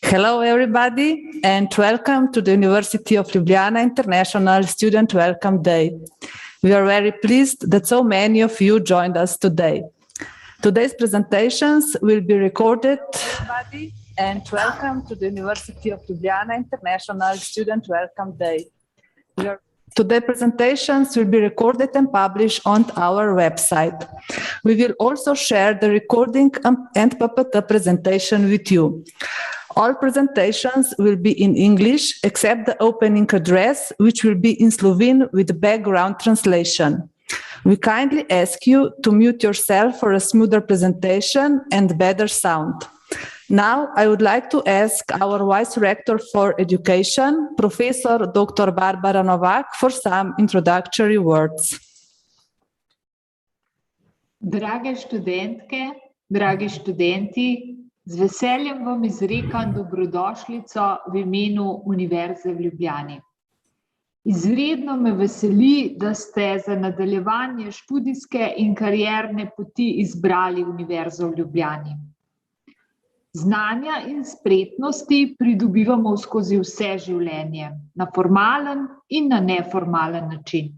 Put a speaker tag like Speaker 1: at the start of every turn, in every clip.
Speaker 1: Hello, everybody, and welcome to the University of Ljubljana International Student Welcome Day. We are very pleased that so many of you joined us today. Today's presentations will be recorded, everybody, and welcome to the University of Ljubljana International Student Welcome Day. Today's presentations will be recorded and published on our website. We will also share the recording and puppet presentation with you. All presentations will be in English, except the opening address, which will be in Slovene with background translation. We kindly ask you to mute yourself for a smoother presentation and better sound. Now, I would like to ask our Vice Rector for Education, Professor Dr. Barbara Novak, for some introductory words.
Speaker 2: Drage študentke, dragi študenti, z veseljem vam izrekam dobrodošlico v imenu Univerze v Ljubljani. Izredno me veseli, da ste za nadaljevanje študijske in karierne poti izbrali Univerzo v Ljubljani. Znanja in spretnosti pridobivamo skozi vse življenje, na formalen in na neformalen način.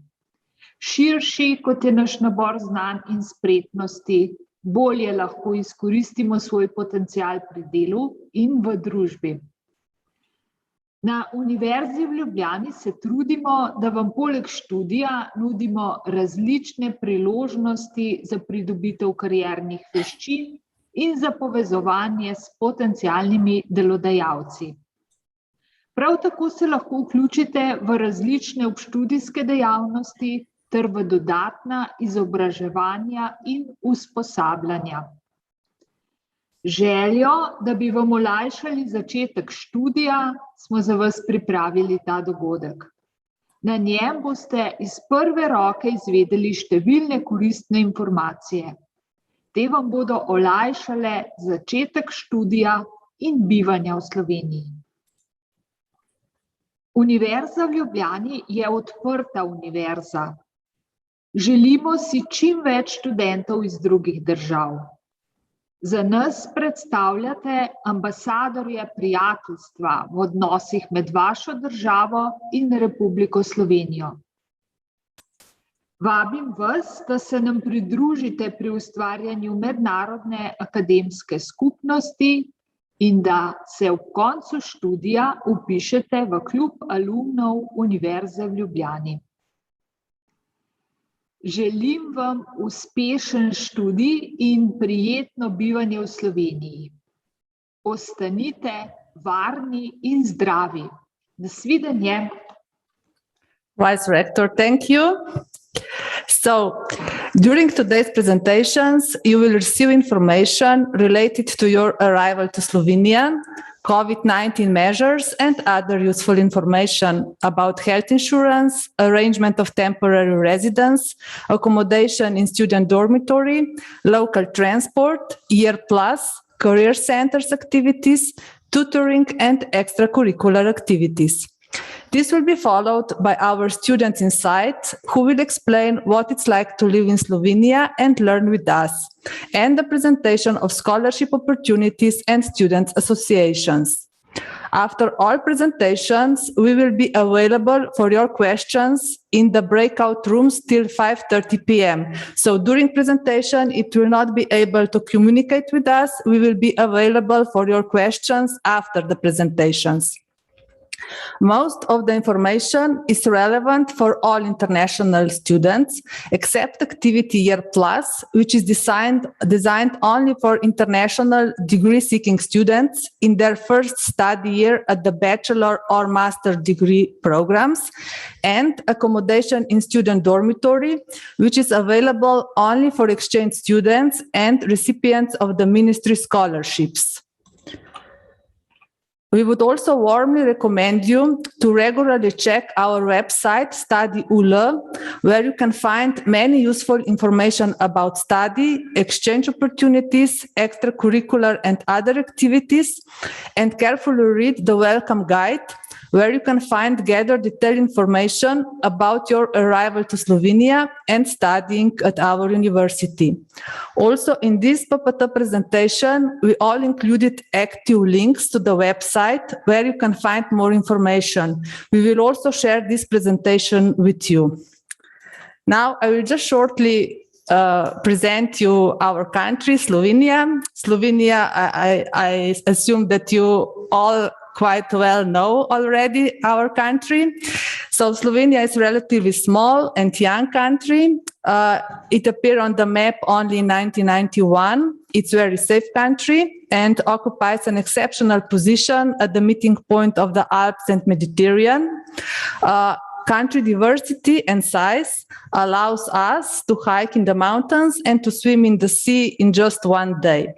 Speaker 2: Širši, kot je naš nabor znanj in spretnosti, bolje lahko izkoristimo svoj potencial pri delu in v družbi. Na Univerzi v Ljubljani se trudimo, da vam poleg študija nudimo različne priložnosti za pridobitev kariernih veščin in za povezovanje s potencialnimi delodajalci. Prav tako se lahko vključite v različne obštudijske dejavnosti ter v dodatna izobraževanja in usposabljanja. Željo, da bi vam olajšali začetek študija, smo za vas pripravili ta dogodek. Na njem boste iz prve roke izvedeli številne koristne informacije. Te vam bodo olajšale začetek študija in bivanja v Sloveniji. Univerza v Ljubljani je odprta univerza. Želimo si čim več študentov iz drugih držav. Za nas predstavljate ambasadorje prijateljstva v odnosih med vašo državo in Republiko Slovenijo. Vabim vas, da se nam pridružite pri ustvarjanju mednarodne akademske skupnosti in da se ob koncu študija vpišete v klub alumnov Univerze v Ljubljani. Želim vam uspešen študij in prijetno bivanje v Sloveniji. Ostanite varni in zdravi. Nasvidenje.
Speaker 1: Vice Rector, thank you. So, during today's presentations, you will receive information related to your arrival to Slovenia, COVID-19 measures, and other useful information about health insurance, arrangement of temporary residence, accommodation in student dormitory, local transport, Year Plus, career centers activities, tutoring, and extracurricular activities. This will be followed by our students inside, who will explain what it's like to live in Slovenia and learn with us, and the presentation of scholarship opportunities and student associations. After all presentations, we will be available for your questions in the breakout rooms till 5:30 p.m. So during presentation, it will not be able to communicate with us. We will be available for your questions after the presentations. Most of the information is relevant for all international students, except Activity Year Plus, which is designed only for international degree-seeking students in their first study year at the bachelor or master degree programs, and Accommodation in Student Dormitory, which is available only for exchange students and recipients of the ministry scholarships. We would also warmly recommend you to regularly check our website, Study.ul, where you can find many useful information about study, exchange opportunities, extracurricular and other activities, and carefully read the welcome guide, where you can gather detailed information about your arrival to Slovenia and studying at our university. Also, in this PPT presentation, we all included active links to the website where you can find more information. We will also share this presentation with you. Now, I will just shortly present you our country, Slovenia. Slovenia, I assume that you all quite well know already our country. So Slovenia is a relatively small and young country. It appeared on the map only in 1991. It's a very safe country and occupies an exceptional position at the meeting point of the Alps and Mediterranean. Country diversity and size allows us to hike in the mountains and to swim in the sea in just one day.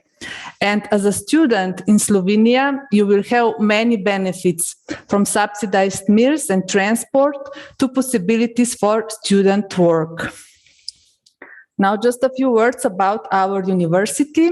Speaker 1: And as a student in Slovenia, you will have many benefits, from subsidized meals and transport to possibilities for student work. Now, just a few words about our university.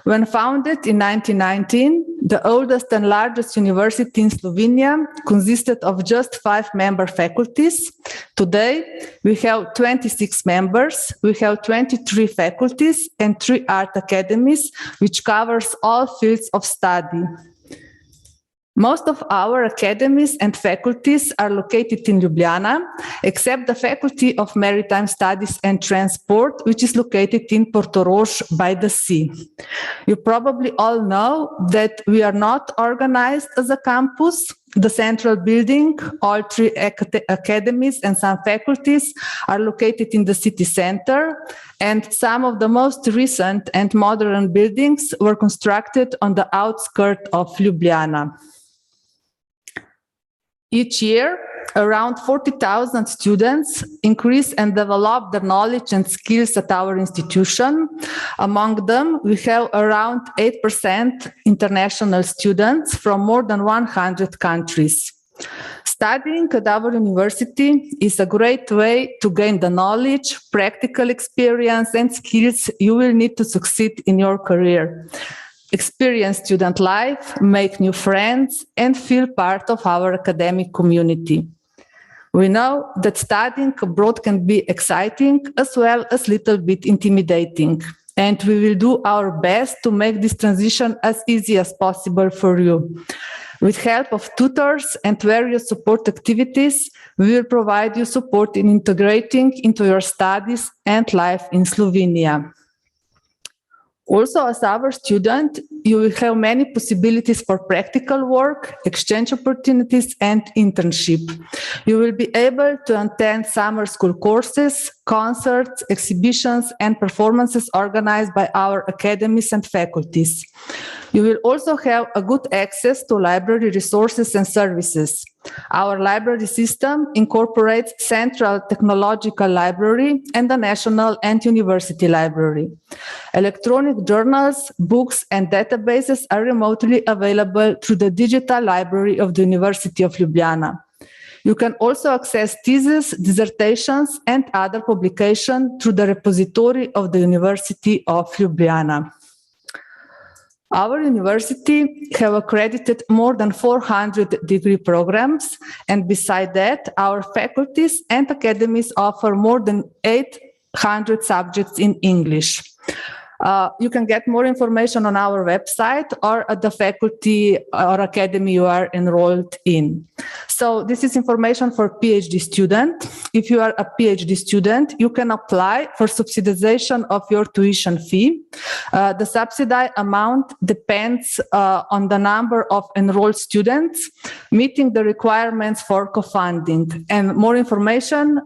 Speaker 1: When founded in 1919, the oldest and largest university in Slovenia consisted of just 5 member faculties. Today, we have 26 members, we have 23 faculties and 3 art academies, which covers all fields of study. Most of our academies and faculties are located in Ljubljana, except the Faculty of Maritime Studies and Transport, which is located in Portorož by the sea. You probably all know that we are not organized as a campus. The central building, all 3 academies and some faculties are located in the city center, and some of the most recent and modern buildings were constructed on the outskirts of Ljubljana. Each year, around 40,000 students increase and develop their knowledge and skills at our institution. Among them, we have around 8% international students from more than 100 countries. Studying at our university is a great way to gain the knowledge, practical experience, and skills you will need to succeed in your career. Experience student life, make new friends, and feel part of our academic community. We know that studying abroad can be exciting as well as a little bit intimidating, and we will do our best to make this transition as easy as possible for you. With help of tutors and various support activities, we will provide you support in integrating into your studies and life in Slovenia. Also, as our student, you will have many possibilities for practical work, exchange opportunities, and internship. You will be able to attend summer school courses, concerts, exhibitions, and performances organized by our academies and faculties. You will also have a good access to library resources and services. Our library system incorporates Central Technological Library and the National and University Library. Electronic journals, books, and databases are remotely available through the Digital Library of the University of Ljubljana. You can also access theses, dissertations, and other publications through the repository of the University of Ljubljana. Our university have accredited more than 400 degree programs, and beside that, our faculties and academies offer more than 800 subjects in English. You can get more information on our website or at the faculty or academy you are enrolled in. So this is information for PhD student. If you are a PhD student, you can apply for subsidization of your tuition fee. The subsidized amount depends on the number of enrolled students meeting the requirements for co-funding. And more information,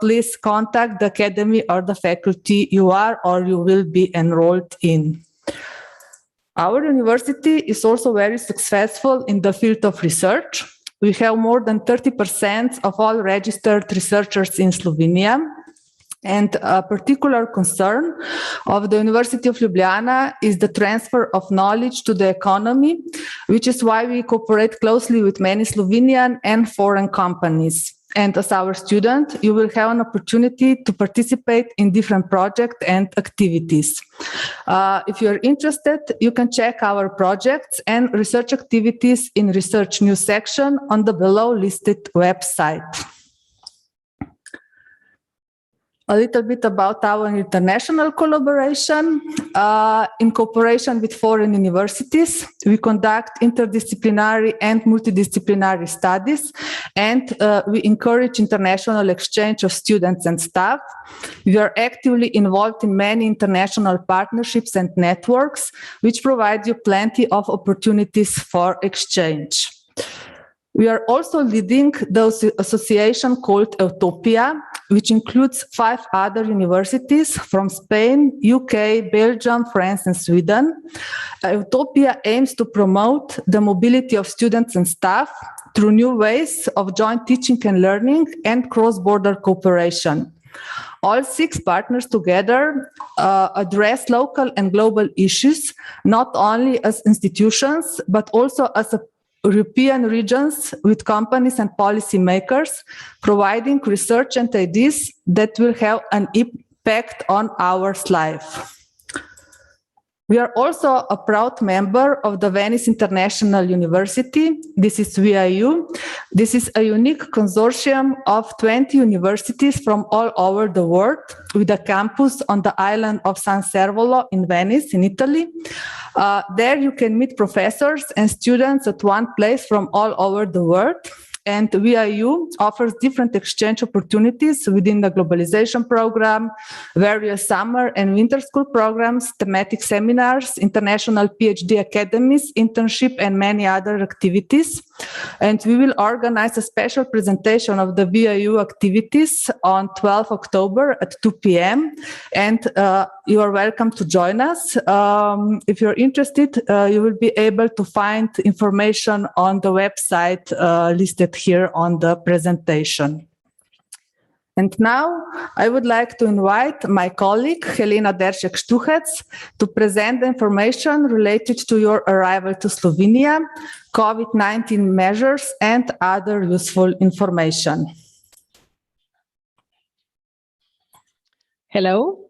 Speaker 1: please contact the academy or the faculty you are or you will be enrolled in. Our university is also very successful in the field of research. We have more than 30% of all registered researchers in Slovenia. And a particular concern of the University of Ljubljana is the transfer of knowledge to the economy, which is why we cooperate closely with many Slovenian and foreign companies. and as our student, you will have an opportunity to participate in different projects and activities. If you're interested, you can check our projects and research activities in Research News section on the below listed website. A little bit about our international collaboration. In cooperation with foreign universities, we conduct interdisciplinary and multidisciplinary studies, and we encourage international exchange of students and staff. We are actively involved in many international partnerships and networks, which provide you plenty of opportunities for exchange. We are also leading the association called Utopia, which includes 5 other universities from Spain, UK, Belgium, France, and Sweden. Utopia aims to promote the mobility of students and staff through new ways of joint teaching and learning and cross-border cooperation. All 6 partners together address local and global issues, not only as institutions, but also as European regions with companies and policymakers, providing research and ideas that will have an impact on our life. We are also a proud member of the Venice International University. This is VIU. This is a unique consortium of 20 universities from all over the world, with a campus on the island of San Servolo in Venice, in Italy. There you can meet professors and students at one place from all over the world. And VIU offers different exchange opportunities within the globalization program, various summer and winter school programs, thematic seminars, international PhD academies, internship, and many other activities. And we will organize a special presentation of the VIU activities on 12 October at 2 p.m. And you are welcome to join us. If you're interested, you will be able to find information on the website listed here on the presentation. And now I would like to invite my colleague, Helena Deršek-Štuhec, to present the information related to your arrival to Slovenia, COVID-19 measures, and other useful information.
Speaker 3: Hello.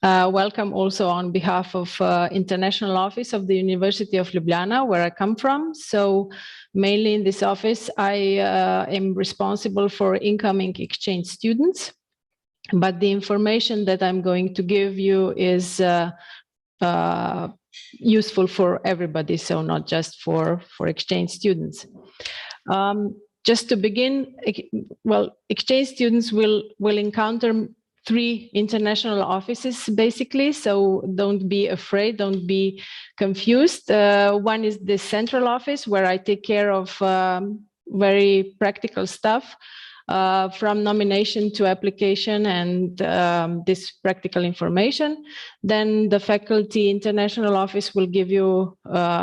Speaker 3: Welcome also on behalf of International Office of the University of Ljubljana, where I come from. So mainly in this office, I am responsible for incoming exchange students. But the information that I'm going to give you is useful for everybody, so not just for exchange students. Just to begin, well, exchange students will encounter 3 international offices, basically, so don't be afraid, don't be confused. One is the central office, where I take care of very practical stuff, from nomination to application and this practical information. Then the faculty international office will give you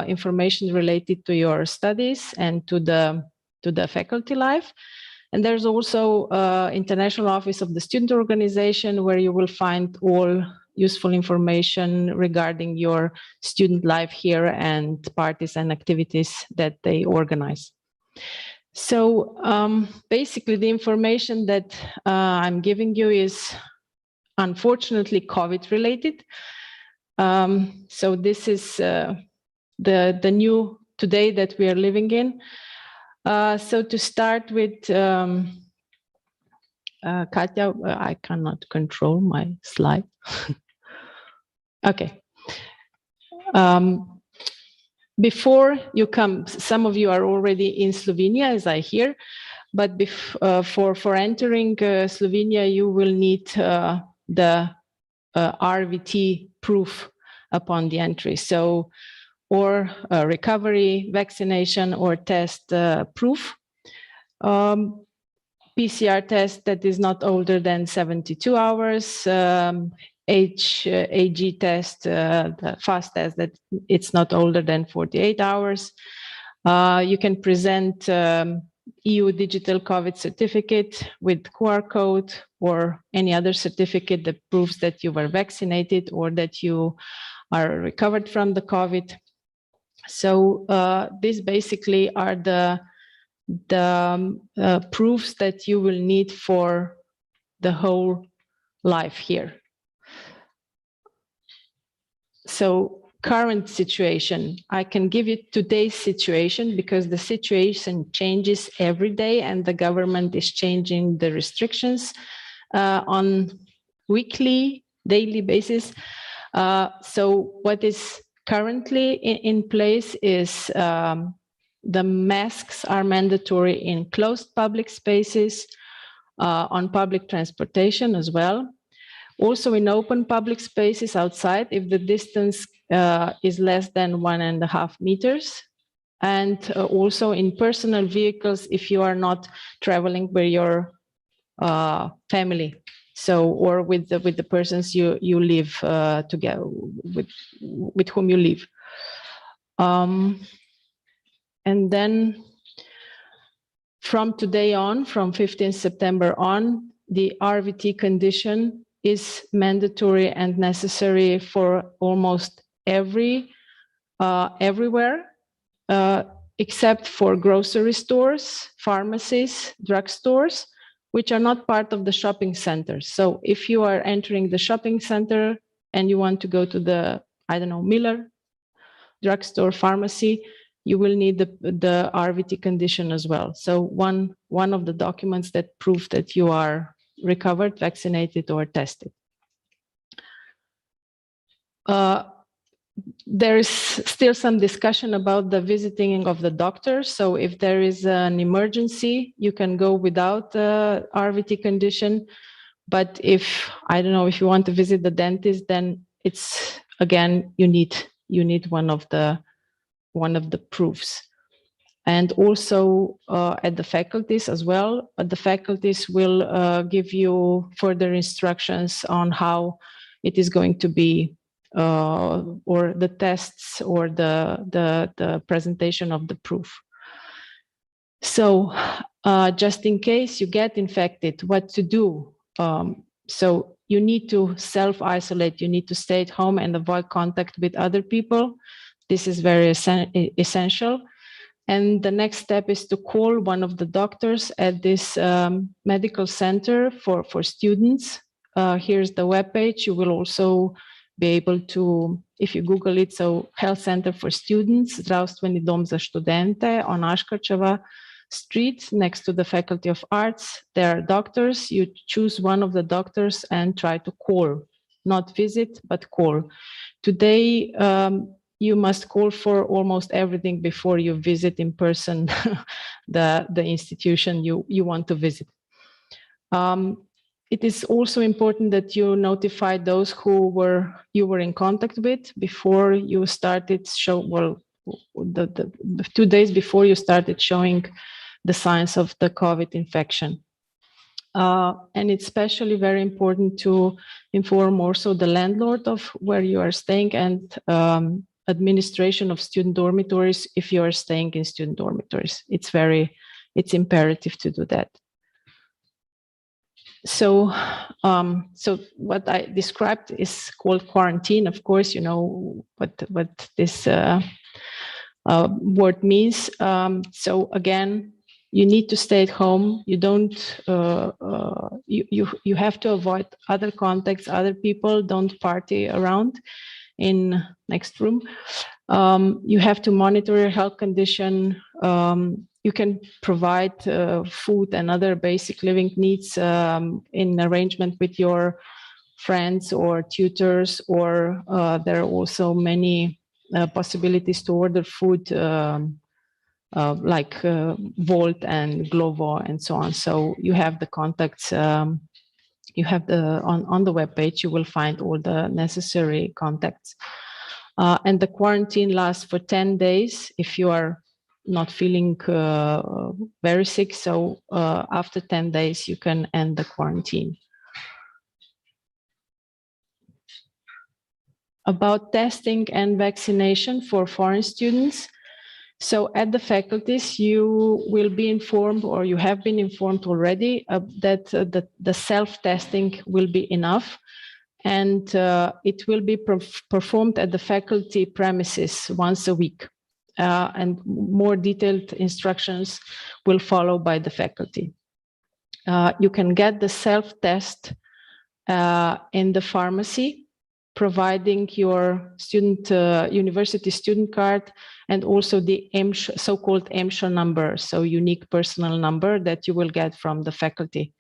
Speaker 3: information related to your studies and to the faculty life. And there's also International Office of the Student Organization, where you will find all useful information regarding your student life here and parties and activities that they organize. So basically the information that I'm giving you is unfortunately COVID related. So this is the new today that we are living in. So to start with, Katja, I cannot control my slide. Okay. Before you come, some of you are already in Slovenia, as I hear, but for entering Slovenia, you will need the RVT proof upon the entry. So, or recovery, vaccination, or test proof. PCR test that is not older than 72 hours, HAG test, the fast test that it's not older than 48 hours. You can present EU digital COVID certificate with QR code or any other certificate that proves that you were vaccinated or that you are recovered from the COVID. So these basically are the the proofs that you will need for the whole life here. So current situation, I can give you today's situation because the situation changes every day and the government is changing the restrictions on weekly, daily basis. So what is currently in place is the masks are mandatory in closed public spaces, on public transportation as well. Also in open public spaces outside, if the distance is less than 1.5 meters. And also in personal vehicles, if you are not traveling with your family. So, or with the persons you live together, with whom you live. And then from today on, from 15th September on, the RVT condition is mandatory and necessary for almost everywhere, except for grocery stores, pharmacies, drugstores, which are not part of the shopping centers. So if you are entering the shopping center and you want to go to the, I don't know, Miller drugstore, pharmacy, you will need the RVT condition as well. So one of the documents that prove that you are recovered, vaccinated, or tested. There is still some discussion about the visiting of the doctor. So if there is an emergency, you can go without the RVT condition. But if, I don't know, if you want to visit the dentist, then it's, again, you need one of the proofs. And also at the faculties as well, but the faculties will give you further instructions on how it is going to be, or the tests, or the presentation of the proof. So just in case you get infected, what to do? So you need to self-isolate, you need to stay at home and avoid contact with other people. This is very essential. And the next step is to call one of the doctors at this medical center for students. Here's the webpage. You will also be able to, if you Google it, so Health Center for Students, Zdravstveni dom za študente on Aškarčeva Street, next to the Faculty of Arts. There are doctors. You choose one of the doctors and try to call, not visit, but call. Today, you must call for almost everything before you visit in person the institution you want to visit. It is also important that you notify those who you were in contact with before you started the 2 days before you started showing the signs of the COVID infection. And it's especially very important to inform also the landlord of where you are staying and administration of student dormitories if you are staying in student dormitories. It's imperative to do that. So, so what I described is called quarantine. Of course, you know what this word means. So again, you need to stay at home. You don't. You have to avoid other contacts, other people. Don't party around in next room. You have to monitor your health condition. You can provide food and other basic living needs in arrangement with your friends or tutors, or there are also many possibilities to order food like Volt and Glovo and so on. So you have the contacts. You have on the webpage, you will find all the necessary contacts. And the quarantine lasts for 10 days if you are not feeling very sick. So after 10 days, you can end the quarantine. About testing and vaccination for foreign students. So at the faculties, you will be informed, or you have been informed already, that the self-testing will be enough. And it will be performed at the faculty premises once a week. and more detailed instructions will follow by the faculty. You can get the self-test in the pharmacy, providing your university student card and also the so-called EMSHA number, so unique personal number that you will get from the faculty.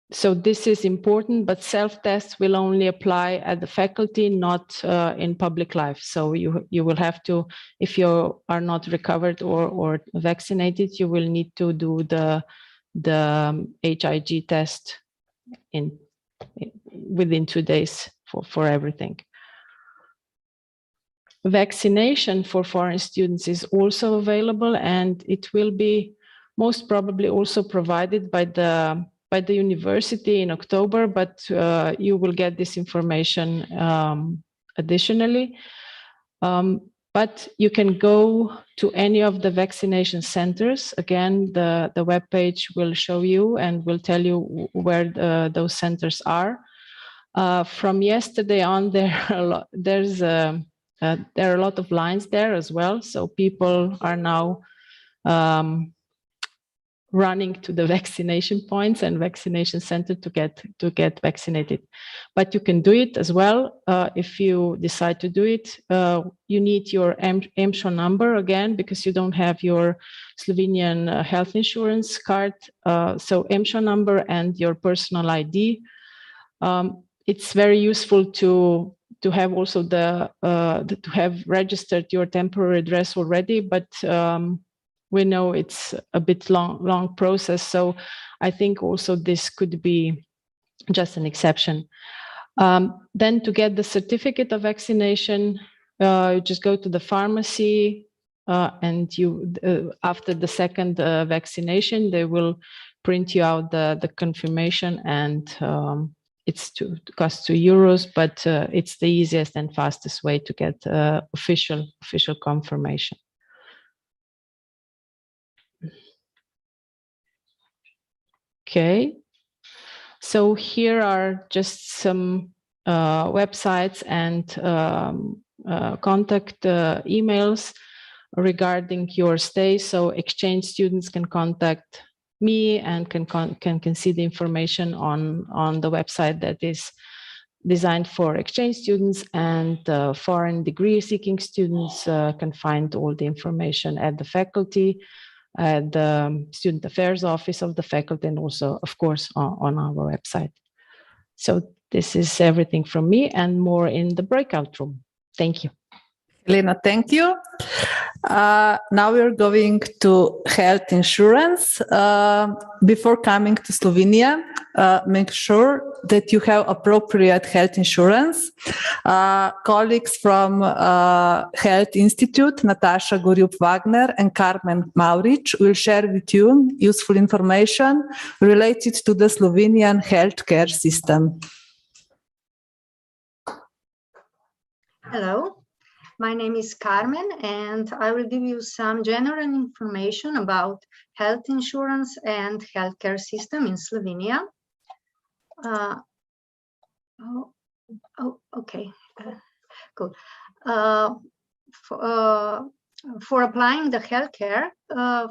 Speaker 3: So this is important, but self-tests will only apply at the faculty, not in public life. So you will have to, if you are not recovered or vaccinated, you will need to do the HIG test within 2 days for everything. Vaccination for foreign students is also available, and it will be most probably also provided by the university in October, but you will get this information additionally. But you can go to any of the vaccination centers. Again, the webpage will show you and will tell you where those centers are. From yesterday on, there are a lot of lines there as well. So people are now running to the vaccination points and vaccination center to get vaccinated. But you can do it as well if you decide to do it. You need your EMSHA number again, because you don't have your Slovenian health insurance card. So EMSHA number and your personal ID. It's very useful to have also to have registered your temporary address already, but we know it's a bit long process. So I think also this could be just an exception. Then to get the certificate of vaccination, you just go to the pharmacy and you after the second vaccination, they will print you out the confirmation, and it's costs €2, but it's the easiest and fastest way to get official confirmation. Okay, so here are just some websites and contact emails regarding your stay. So exchange students can contact me and can see the information on the website that is designed for exchange students, and foreign degree seeking students can find all the information at the faculty, at the Student Affairs Office of the faculty, and also, of course, on our website. So this is everything from me, and more in the breakout room. Thank you.
Speaker 1: Elena, thank you. Now we're going to health insurance. Before coming to Slovenia, make sure that you have appropriate health insurance. Colleagues from Health Institute, Natasha Gorjup-Wagner and Carmen Mauric, will share with you useful information related to the Slovenian healthcare system.
Speaker 4: Hello. My name is Carmen, and I will give you some general information about health insurance and healthcare system in Slovenia. Okay, cool. For applying the healthcare,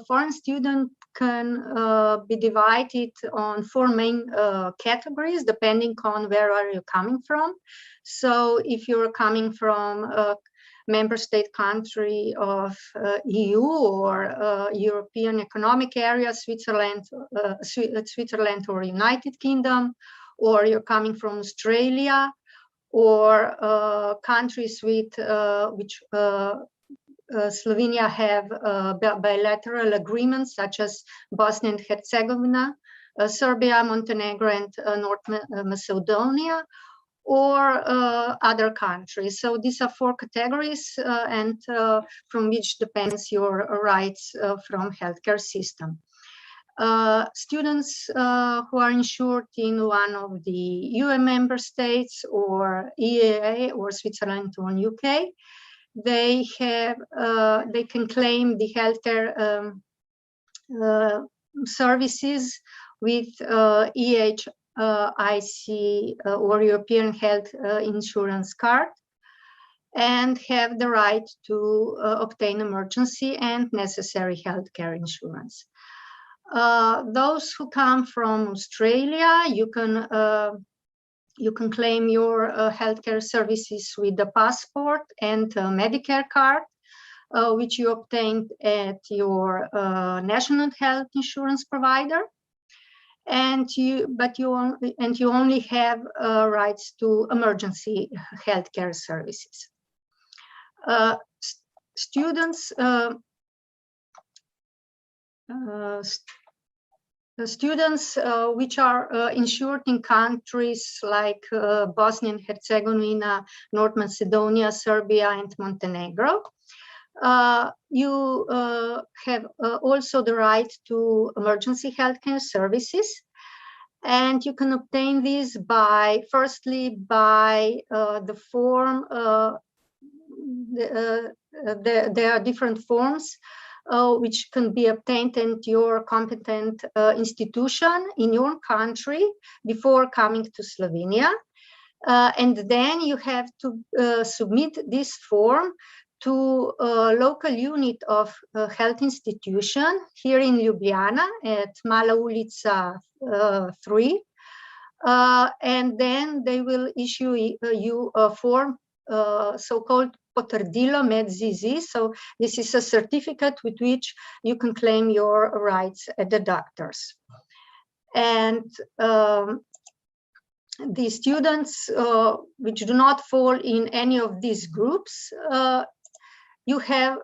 Speaker 4: foreign student can be divided on 4 main categories, depending on where are you coming from. So if you're coming from a member state country of EU or European Economic Area, Switzerland or United Kingdom, or you're coming from Australia, or countries with which Slovenia have bilateral agreements, such as Bosnia and Herzegovina, Serbia, Montenegro, and North Macedonia, or other countries. So these are 4 categories, and from which depends your rights from healthcare system. Students who are insured in one of the EU member states, or EEA, or Switzerland or UK, they can claim the healthcare services with EHIC or European Health Insurance Card. and have the right to obtain emergency and necessary healthcare insurance. Those who come from Australia, you can claim your healthcare services with the passport and Medicare card, which you obtained at your national health insurance provider, and you only have rights to emergency healthcare services. Students which are insured in countries like Bosnia and Herzegovina, North Macedonia, Serbia, and Montenegro, you have also the right to emergency healthcare services, and you can obtain these firstly by the form. There are different forms which can be obtained at your competent institution in your country before coming to Slovenia. And then you have to submit this form to a local unit of health institution here in Ljubljana at Mala Ulica 3. And then they will issue you a form, so-called potrdilo med ZZ. So this is a certificate with which you can claim your rights at the doctors. And the students which do not fall in any of these groups, you can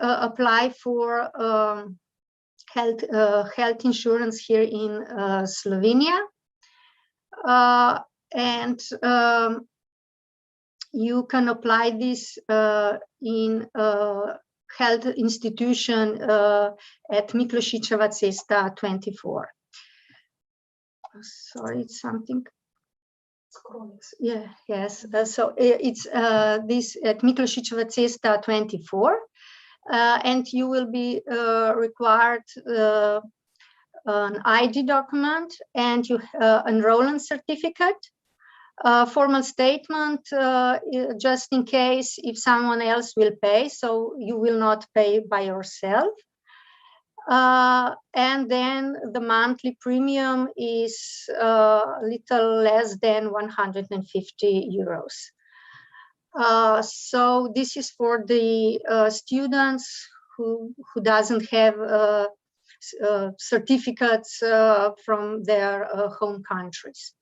Speaker 4: apply for health insurance here in Slovenia, and you can apply this in health institution at Miklošičeva cesta 24. Sorry, it's something. Yeah, yes. So it's this at Miklošičeva cesta 24, and you will be required an ID document and you enrollment certificate, formal statement, just in case if someone else will pay, so you will not pay by yourself. And then the monthly premium is a little less than 150 euros. So this is for the students who doesn't have certificates from their home countries.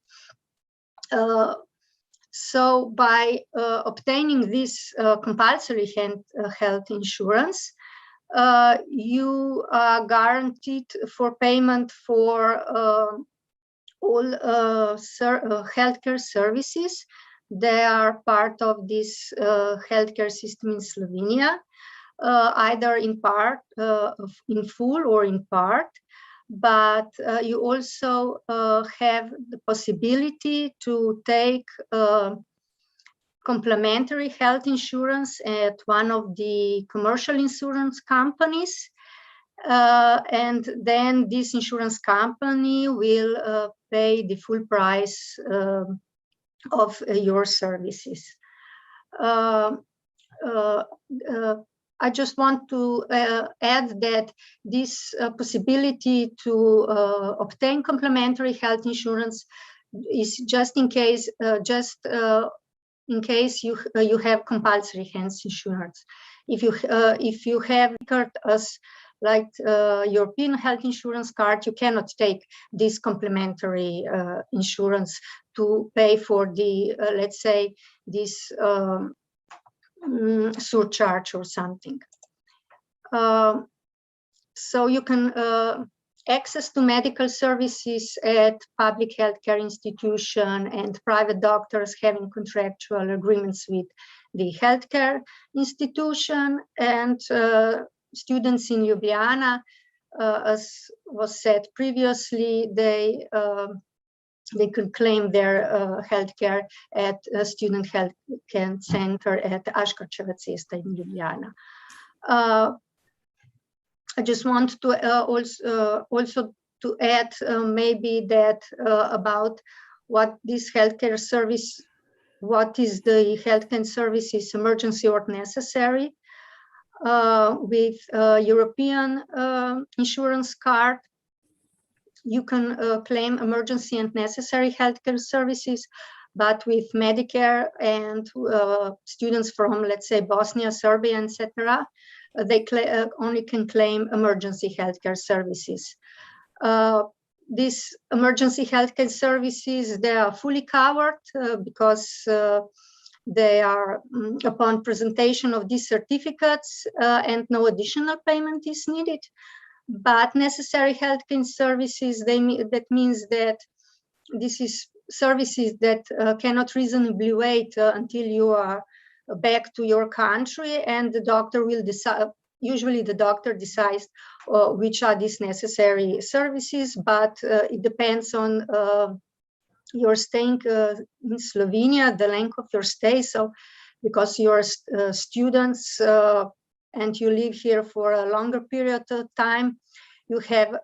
Speaker 4: So by obtaining this compulsory health insurance, you are guaranteed for payment for all healthcare services. They are part of this healthcare system in Slovenia, either in part, in full or in part. But you also have the possibility to take complementary health insurance at one of the commercial insurance companies, and then this insurance company will pay the full price of your services. I just want to add that this possibility to obtain complementary health insurance is just in case, in case you have compulsory health insurance. If you have as like European health insurance card, you cannot take this complementary insurance to pay for the let's say this surcharge or something. So you can access to medical services at public healthcare institution and private doctors having contractual agreements with the healthcare institution, and students in Ljubljana, as was said previously, they could claim their healthcare at a student health care center at Aškarčeva cesta in Ljubljana. I just want to also to add maybe that about what this healthcare service, what is the healthcare services emergency or necessary. With European insurance card, you can claim emergency and necessary healthcare services, but with Medicare and students from, let's say, Bosnia, Serbia, etc., they only can claim emergency healthcare services. These emergency healthcare services, they are fully covered because they are upon presentation of these certificates and no additional payment is needed. But necessary healthcare services, that means that this is services that cannot reasonably wait until you are back to your country, and the doctor will decide. Usually the doctor decides which are these necessary services, but it depends on your staying in Slovenia, the length of your stay. So because you're students and you live here for a longer period of time, you have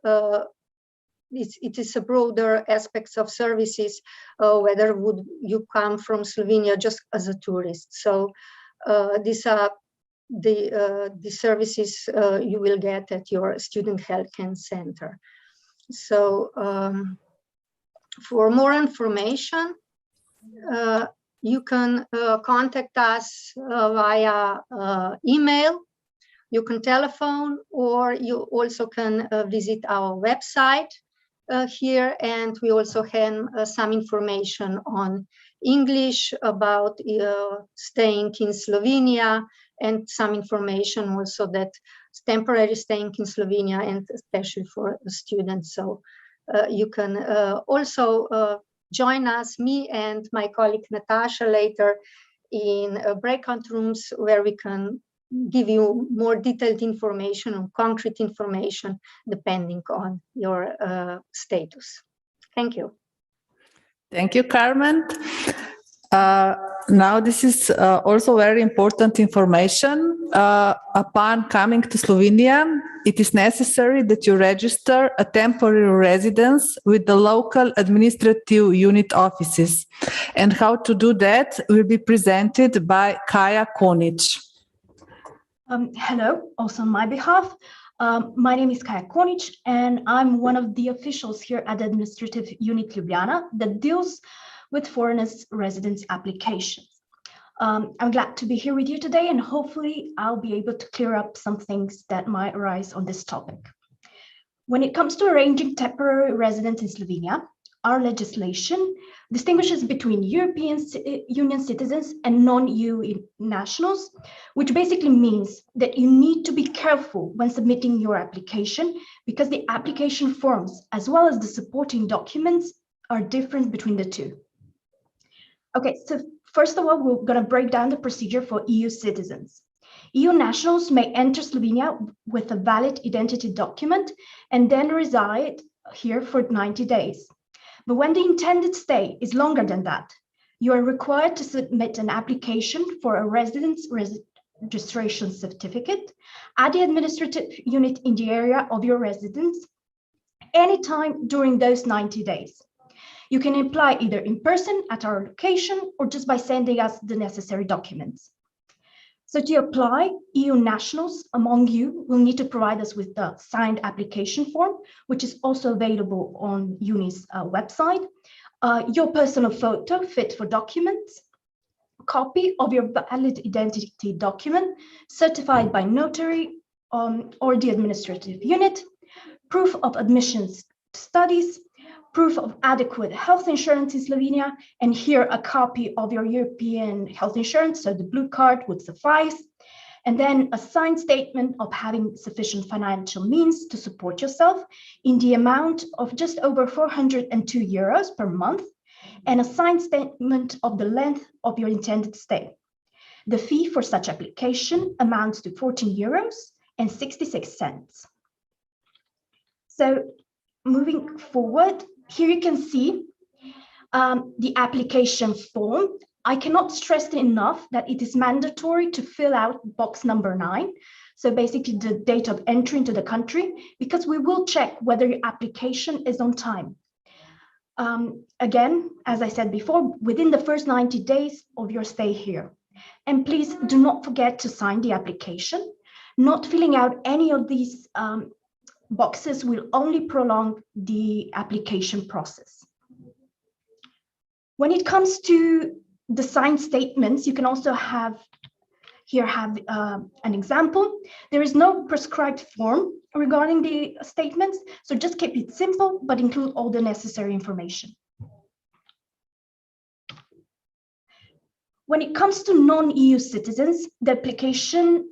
Speaker 4: it is a broader aspects of services, whether would you come from Slovenia just as a tourist. So these are the services you will get at your student health care center. So for more information, you can contact us via email, you can telephone, or you also can visit our website here, and we also have some information on English about staying in Slovenia, and some information also that temporary staying in Slovenia, and especially for students. So you can also join us, me and my colleague Natasha, later in breakout rooms where we can give you more detailed information or concrete information depending on your status. Thank you.
Speaker 1: Thank you, Carmen. Now, this is also very important information. Upon coming to Slovenia, it is necessary that you register a temporary residence with the local administrative unit offices. And how to do that will be presented by Kaja Konic.
Speaker 5: Hello, also on my behalf. My name is Kaja Konic, and I'm one of the officials here at the Administrative Unit Ljubljana that deals with foreigners' residence applications. I'm glad to be here with you today, and hopefully I'll be able to clear up some things that might arise on this topic. When it comes to arranging temporary residence in Slovenia, our legislation distinguishes between European Union citizens and non-EU nationals, which basically means that you need to be careful when submitting your application, because the application forms as well as the supporting documents are different between the two. Okay, so first of all, we're going to break down the procedure for EU citizens. EU nationals may enter Slovenia with a valid identity document and then reside here for 90 days. But when the intended stay is longer than that, you are required to submit an application for a residence registration certificate at the administrative unit in the area of your residence anytime during those 90 days. You can apply either in person at our location or just by sending us the necessary documents. So to apply, EU nationals among you will need to provide us with the signed application form, which is also available on UNI's website, your personal photo fit for documents, a copy of your valid identity document certified by notary or the administrative unit, proof of admissions to studies, proof of adequate health insurance in Slovenia, and here a copy of your European health insurance, so the blue card would suffice, and then a signed statement of having sufficient financial means to support yourself in the amount of just over 402 euros per month, and a signed statement of the length of your intended stay. The fee for such application amounts to 14 euros and 66 cents. So moving forward, here you can see the application form. I cannot stress enough that it is mandatory to fill out box number 9. so basically the date of entry into the country, because we will check whether your application is on time. Again, as I said before, within the first 90 days of your stay here. And please do not forget to sign the application. Not filling out any of these boxes will only prolong the application process. When it comes to the signed statements, you can also have an example. There is no prescribed form regarding the statements, so just keep it simple, but include all the necessary information. When it comes to non-EU citizens, the application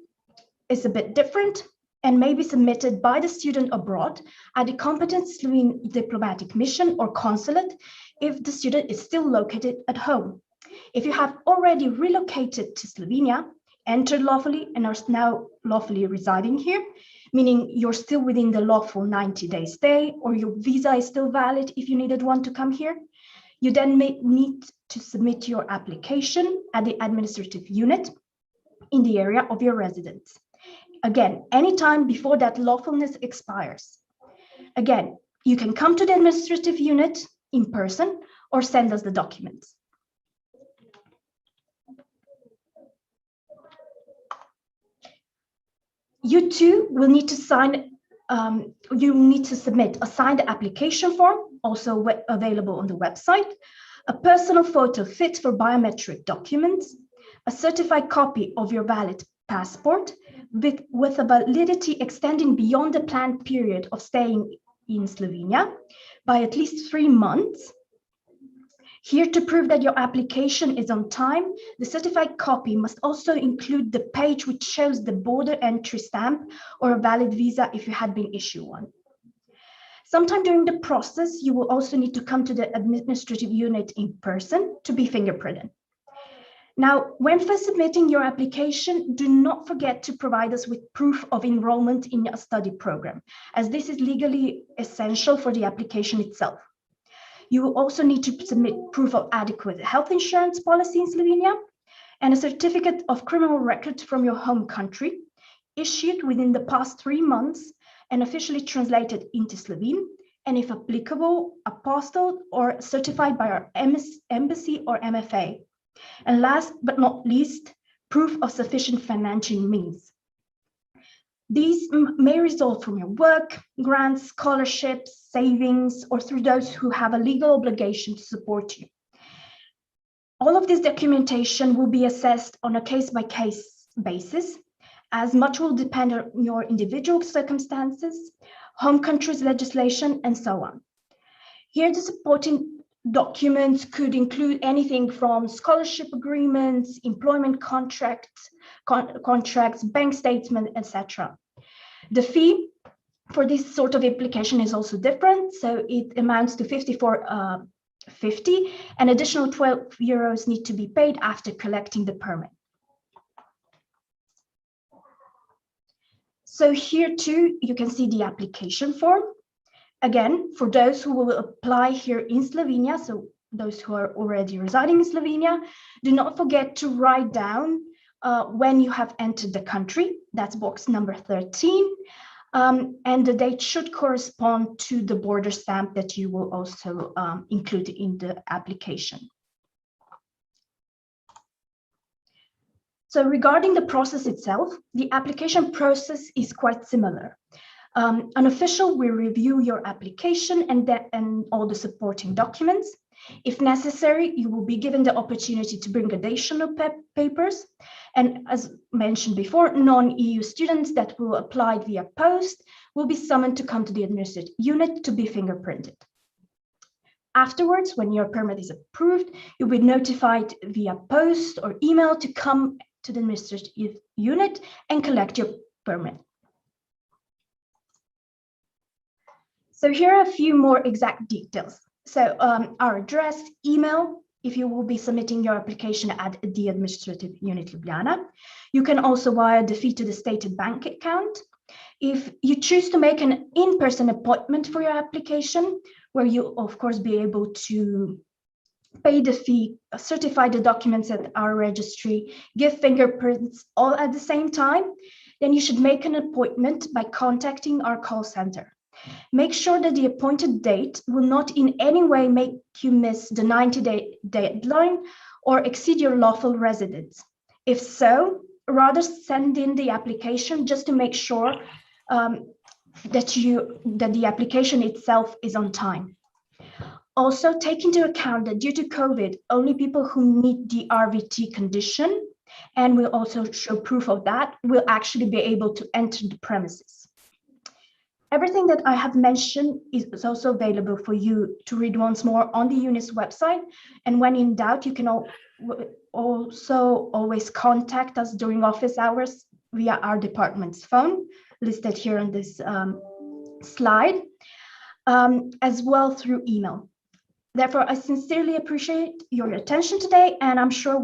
Speaker 5: is a bit different and may be submitted by the student abroad at the competent Slovene diplomatic mission or consulate if the student is still located at home. If you have already relocated to Slovenia, entered lawfully and are now lawfully residing here, meaning you're still within the lawful 90-day stay, or your visa is still valid if you needed one to come here, you then may need to submit your application at the administrative unit in the area of your residence. Again, anytime before that lawfulness expires. Again, you can come to the administrative unit in person or send us the documents. You too will need to submit a signed application form, also available on the website, a personal photo fit for biometric documents, a certified copy of your valid passport with a validity extending beyond the planned period of staying in Slovenia by at least 3 months. Here, to prove that your application is on time, the certified copy must also include the page which shows the border entry stamp or a valid visa if you had been issued one. Sometime during the process, you will also need to come to the administrative unit in person to be fingerprinted. Now, when first submitting your application, do not forget to provide us with proof of enrollment in a study program, as this is legally essential for the application itself. You will also need to submit proof of adequate health insurance policy in Slovenia and a certificate of criminal record from your home country, issued within the past 3 months and officially translated into Slovene, and if applicable, apostilled or certified by our embassy or MFA. And last but not least, proof of sufficient financial means. These may result from your work, grants, scholarships, savings, or through those who have a legal obligation to support you. All of this documentation will be assessed on a case-by-case basis, as much will depend on your individual circumstances, home country's legislation, and so on. Here, the supporting documents could include anything from scholarship agreements, employment contracts, bank statements, etc. The fee for this sort of application is also different, so it amounts to 54.50, and additional €12 need to be paid after collecting the permit. So here too, you can see the application form. Again, for those who will apply here in Slovenia, so those who are already residing in Slovenia, do not forget to write down when you have entered the country. That's box number 13. And the date should correspond to the border stamp that you will also include in the application. So regarding the process itself, the application process is quite similar. An official will review your application and all the supporting documents. If necessary, you will be given the opportunity to bring additional papers. And as mentioned before, non-EU students that will apply via post will be summoned to come to the administrative unit to be fingerprinted. Afterwards, when your permit is approved, you'll be notified via post or email to come to the administrative unit and collect your permit. So here are a few more exact details. So our address, email, if you will be submitting your application at the administrative unit Ljubljana. You can also wire the fee to the stated bank account. If you choose to make an in-person appointment for your application, where you'll of course be able to pay the fee, certify the documents at our registry, give fingerprints all at the same time, then you should make an appointment by contacting our call center. Make sure that the appointed date will not in any way make you miss the 90-day deadline or exceed your lawful residence. If so, rather send in the application just to make sure that the application itself is on time. Also, take into account that due to COVID, only people who meet the RVT condition and will also show proof of that will actually be able to enter the premises. Everything that I have mentioned is also available for you to read once more on the UNIS website. And when in doubt, you can also always contact us during office hours via our department's phone, listed here on this slide, as well through email. Therefore, I sincerely appreciate your attention today, and I'm sure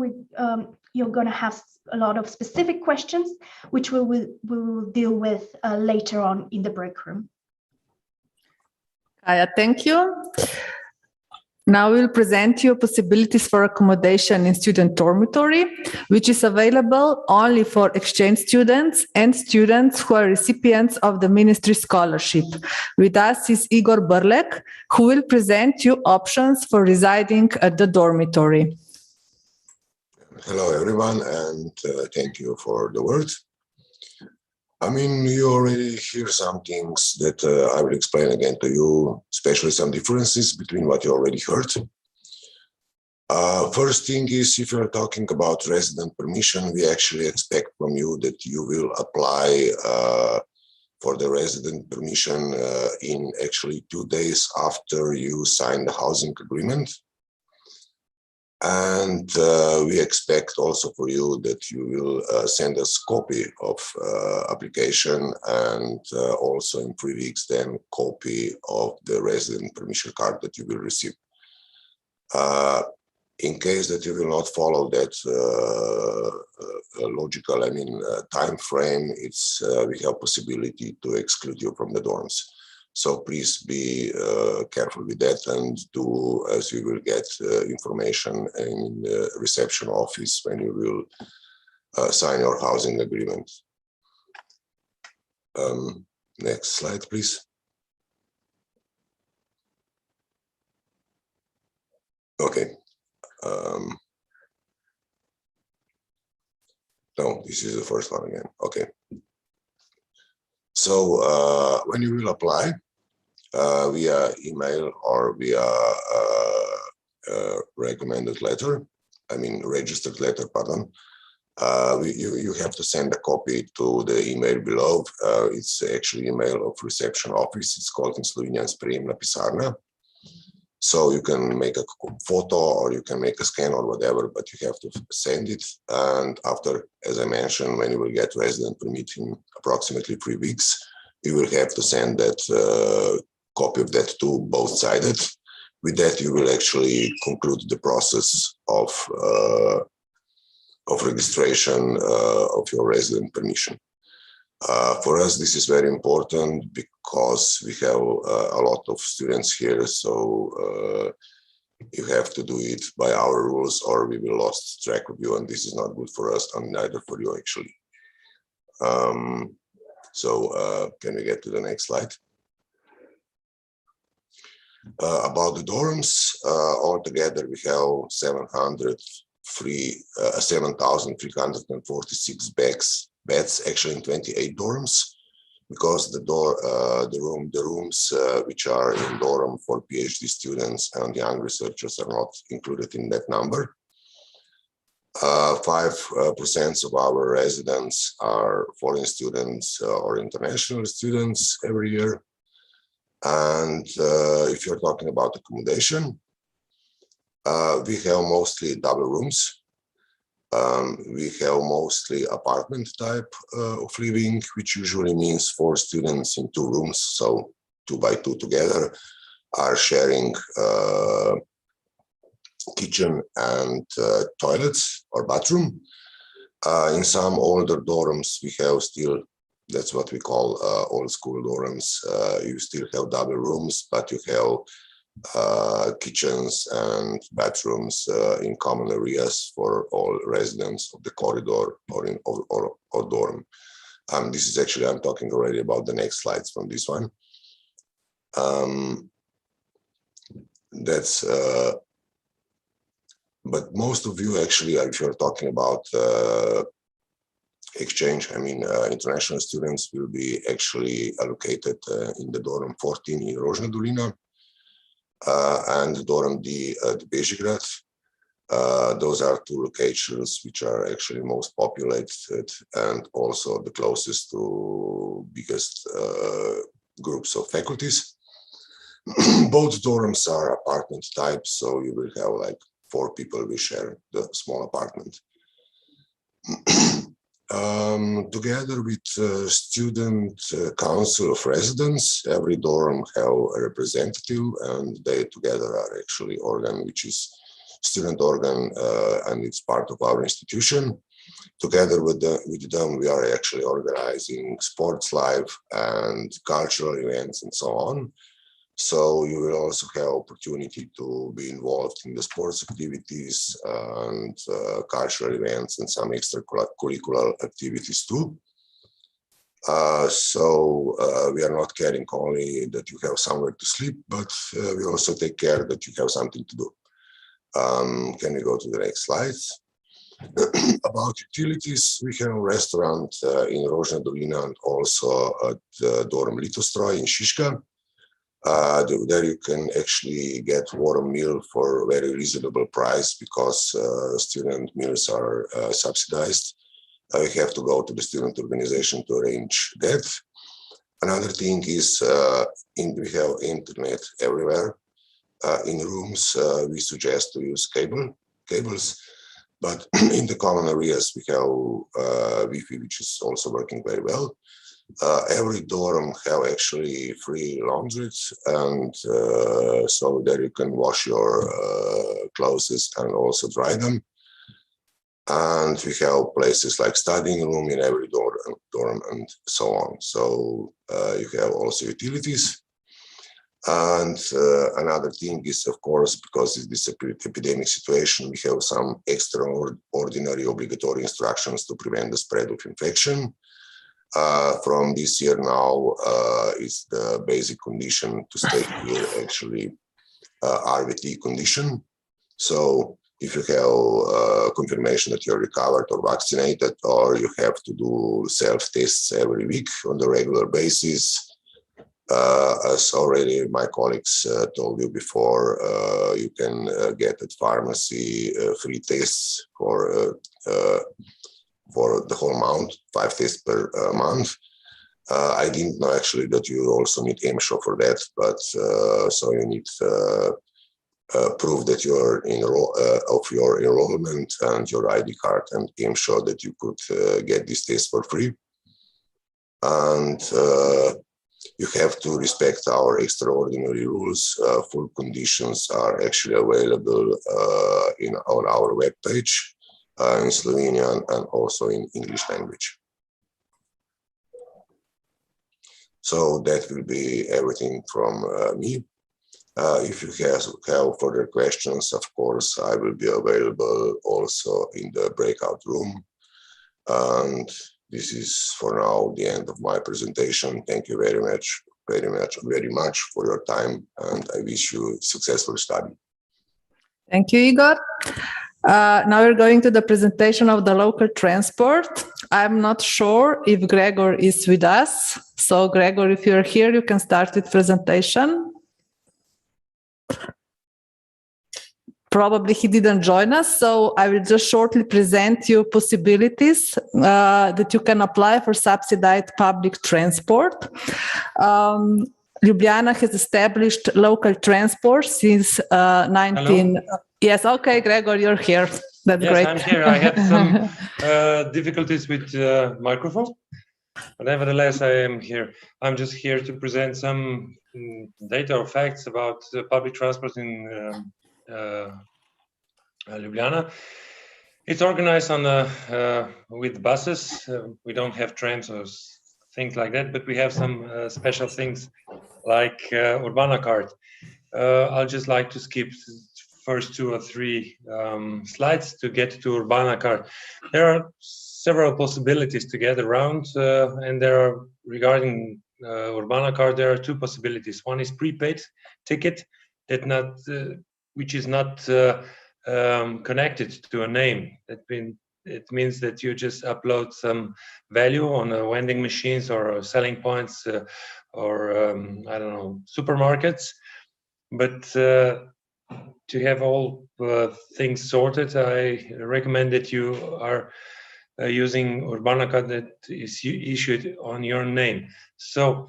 Speaker 5: you're going to have a lot of specific questions, which we will deal with later on in the break room.
Speaker 1: Kaya, thank you. Now we'll present you possibilities for accommodation in student dormitory, which is available only for exchange students and students who are recipients of the ministry scholarship. With us is Igor Brlek, who will present you options for residing at the dormitory.
Speaker 6: Hello, everyone, and thank you for the words. I mean, you already hear some things that I will explain again to you, especially some differences between what you already heard. First thing is, if you're talking about resident permission, we actually expect from you that you will apply for the resident permission in actually 2 days after you sign the housing agreement. And we expect also for you that you will send us copy of application and also in 3 weeks then copy of the resident permission card that you will receive. In case that you will not follow that logical, time frame, we have possibility to exclude you from the dorms. So please be careful with that and do as you will get information in the reception office when you will sign your housing agreement. Next slide, please. Okay. No, this is the first one again. Okay. So when you will apply via email or via recommended letter, registered letter, pardon, you have to send a copy to the email below. It's actually email of reception office. It's called in Slovenians prijemna pisarna. So you can make a photo or you can make a scan or whatever, but you have to send it. And after, as I mentioned, when you will get resident permit in approximately 3 weeks, you will have to send that copy of that to both-sided. With that, you will actually conclude the process of registration of your resident permission. For us, this is very important because we have a lot of students here, so you have to do it by our rules or we will lose track of you, and this is not good for us and neither for you actually. Can we get to the next slide? About the dorms, altogether we have 7,346 beds actually in 28 dorms, because the rooms which are in dorm for PhD students and young researchers are not included in that number. 5% of our residents are foreign students or international students every year. And if you're talking about accommodation, we have mostly double rooms. We have mostly apartment type of living, which usually means 4 students in 2 rooms, so 2 by 2 together, are sharing kitchen and toilets or bathroom. In some older dorms, we have still, that's what we call old school dorms. You still have double rooms, but you have kitchens and bathrooms in common areas for all residents of the corridor or dorm. This is actually, I'm talking already about the next slides from this one. But most of you actually, if you're talking about exchange, I mean, international students will be actually allocated in the dorm 14 in Rožna Dolina and dorm D at Bežigrad. Those are two locations which are actually most populated and also the closest to biggest groups of faculties. Both dorms are apartment type, so you will have like 4 people will share the small apartment. Together with student council of residents, every dorm have a representative, and they together are actually organ which is student organ, and it's part of our institution. Together with them, we are actually organizing sports life and cultural events and so on. So you will also have opportunity to be involved in the sports activities and cultural events and some extracurricular activities too. So we are not caring only that you have somewhere to sleep, but we also take care that you have something to do. Can we go to the next slides? About utilities, we have a restaurant in Rožna Dolina and also at the dorm Litostroj in Šiška. There you can actually get warm meal for a very reasonable price because student meals are subsidized. You have to go to the student organization to arrange that. Another thing is we have internet everywhere. In rooms, we suggest to use cables, but in the common areas we have Wi-Fi, which is also working very well. Every dorm have actually free laundries, and so there you can wash your clothes and also dry them. And we have places like studying room in every dorm and so on. So you have also utilities. And another thing is, of course, because in this epidemic situation, we have some extraordinary obligatory instructions to prevent the spread of infection. From this year now, it's the basic condition to stay here, actually, RVT condition. So if you have confirmation that you're recovered or vaccinated, or you have to do self-tests every week on a regular basis, as already my colleagues told you before, you can get at pharmacy free tests for the whole month, 5 tests per month. I didn't know actually that you also need EMSHO for that, but so you need proof that you're of your enrollment and your ID card and EMSHO that you could get this test for free. And you have to respect our extraordinary rules. Full conditions are actually available on our webpage in Slovenian and also in English language. So that will be everything from me. If you have further questions, of course, I will be available also in the breakout room. And this is for now the end of my presentation. Thank you very much for your time, and I wish you successful study.
Speaker 1: Thank you, Igor. Now we're going to the presentation of the local transport. I'm not sure if Gregor is with us. So Gregor, if you're here, you can start with presentation. Probably he didn't join us, so I will just shortly present you possibilities that you can apply for subsidized public transport. Ljubljana has established local transport since 19... Hello? Yes, okay, Gregor, you're here. That's
Speaker 7: yes,
Speaker 1: great.
Speaker 7: I'm here. I had some difficulties with microphone, but nevertheless, I am here. I'm just here to present some data or facts about public transport in Ljubljana. It's organized on with buses. We don't have trams or things like that, but we have some special things like Urbana card. I'll just like to skip first 2 or 3 slides to get to Urbana card. There are several possibilities to get around, and there are, regarding Urbana card, there are two possibilities. One is prepaid ticket, which is not connected to a name. It means that you just upload some value on vending machines or selling points or I don't know, supermarkets. But to have all things sorted, I recommend that you are using Urbana card that is issued on your name. So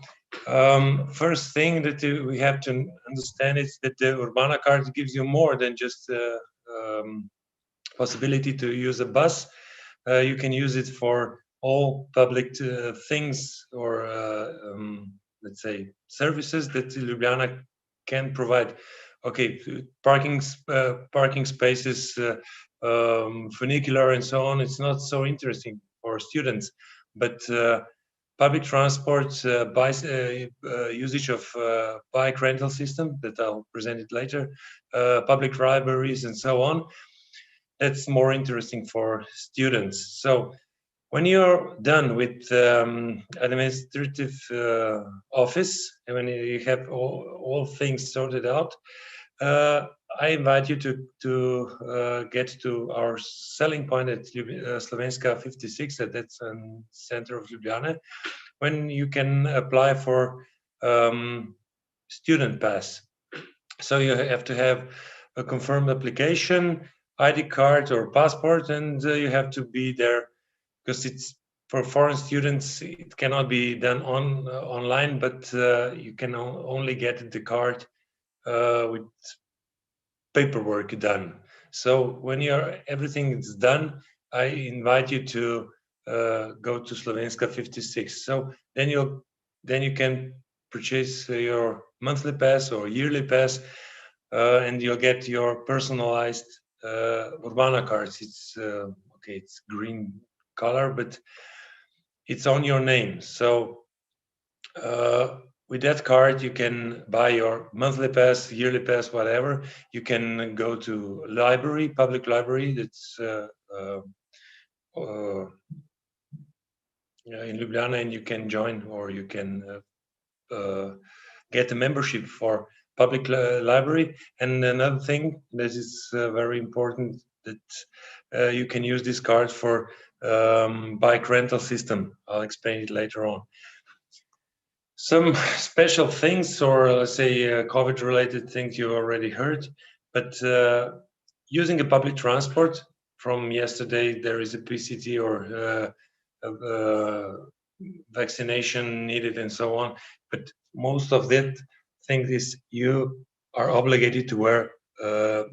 Speaker 7: first thing that we have to understand is that the Urbana card gives you more than just possibility to use a bus. You can use it for all public things or let's say services that Ljubljana can provide. Okay, parking spaces, funicular and so on. It's not so interesting for students, but public transport, usage of bike rental system that I'll present it later, public libraries and so on. That's more interesting for students. So when you're done with administrative office, and when you have all things sorted out, I invite you to get to our selling point at Slovenska 56, that's in center of Ljubljana, when you can apply for student pass. So you have to have a confirmed application, ID card or passport, and you have to be there because it's for foreign students. It cannot be done online, but you can only get the card with paperwork done. So when everything is done, I invite you to go to Slovenska 56. So then you can purchase your monthly pass or yearly pass, and you'll get your personalized Urbana cards. It's okay, it's green color, but it's on your name. So with that card, you can buy your monthly pass, yearly pass, whatever. You can go to library, public library that's in Ljubljana, and you can join, or you can get a membership for public library. And another thing that is very important, that you can use this card for bike rental system. I'll explain it later on. Some special things, or let's say COVID-related things you already heard, but using a public transport, from yesterday there is a PCT or vaccination needed and so on, but most of that thing is you are obligated to wear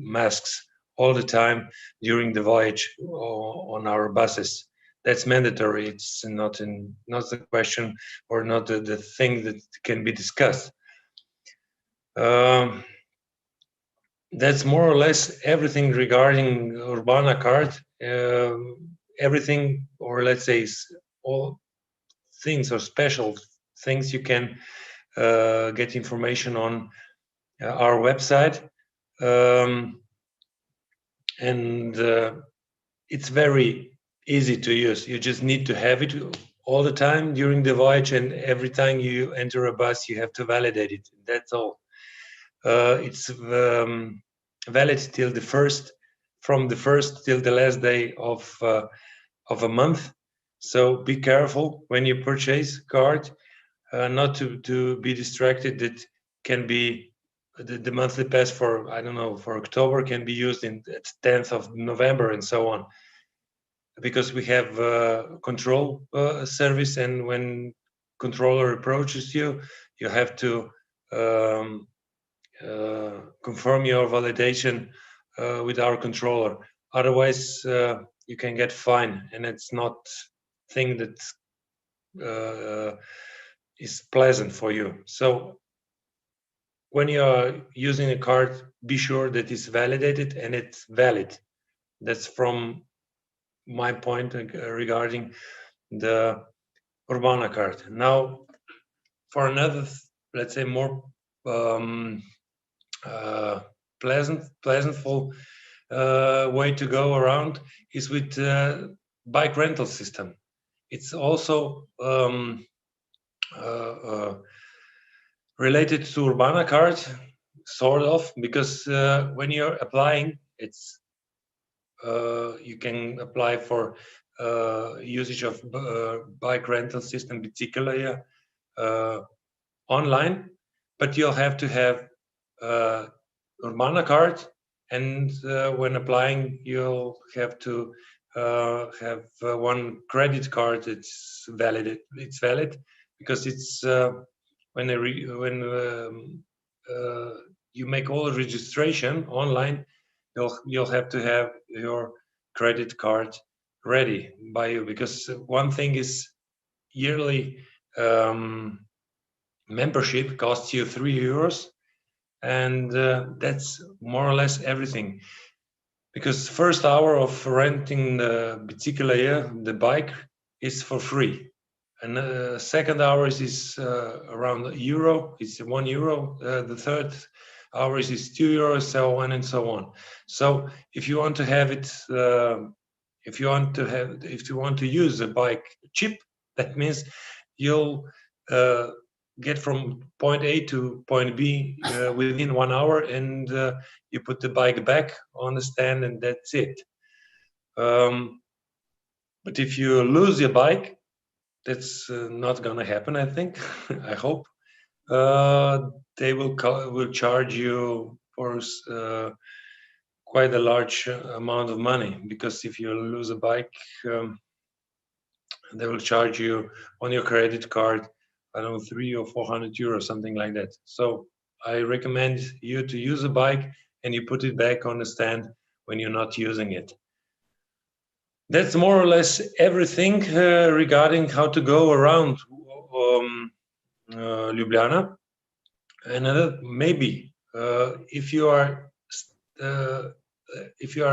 Speaker 7: masks all the time during the voyage on our buses. That's mandatory. It's not the question, or not the thing that can be discussed. That's more or less everything regarding Urbana card. Everything, or let's say all things or special things, you can get information on our website, and it's very easy to use. You just need to have it all the time during the voyage, and every time you enter a bus, you have to validate it. That's all. It's valid till from the first till the last day of a month. So be careful when you purchase card, not to be distracted. That can be the monthly pass for, I don't know, for October can be used at 10th of November and so on, because we have control service, and when controller approaches you, you have to confirm your validation with our controller. Otherwise, you can get fined, and it's not thing that is pleasant for you. So when you are using a card, be sure that it's validated and it's valid. That's from my point regarding the Urbana card. Now, for another, let's say, more pleasantful way to go around is with bike rental system. It's also related to Urbana card, sort of, because when you're applying, it's you can apply for usage of bike rental system particularly online, but you'll have to have Urbana card, and when applying, you'll have to have one credit card that's valid. It's valid because it's when you make all the registration online, you'll have to have your credit card ready by you, because one thing is yearly membership costs you €3, and that's more or less everything. Because first hour of renting the bicicleta, the bike, is for free, and the second hour is around €1. It's €1. The third hour is €2, so on and so on. So if you want to have it, if you want to use a bike cheap, that means you'll get from point A to point B within 1 hour, and you put the bike back on the stand, and that's it. But if you lose your bike, that's not gonna happen, I think. I hope they will charge you for quite a large amount of money, because if you lose a bike, they will charge you on your credit card, I don't know, €300 or €400, something like that. So I recommend you to use a bike and you put it back on the stand when you're not using it. That's more or less everything regarding how to go around Ljubljana. And maybe if you are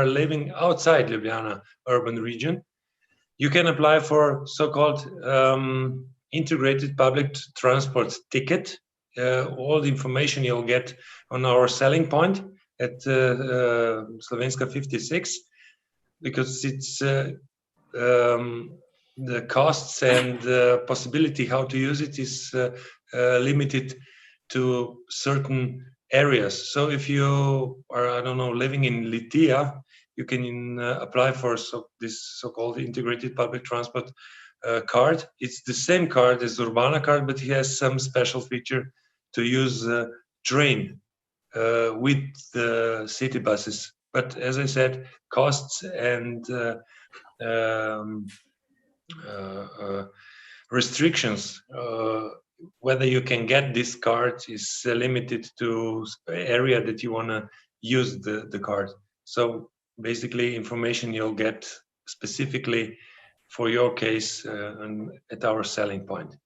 Speaker 7: living outside Ljubljana urban region, you can apply for so-called integrated public transport ticket. All the information you'll get on our selling point at Slovenska 56, because it's the costs and the possibility how to use it is limited to certain areas. So if you are, I don't know, living in Litia, you can apply for this so-called integrated public transport card. It's the same card as Urbana card, but it has some special feature to use train with the city buses. But as I said, costs and restrictions, whether you can get this card is limited to area that you want to use the card. So basically information you'll get specifically for your case and at our selling point.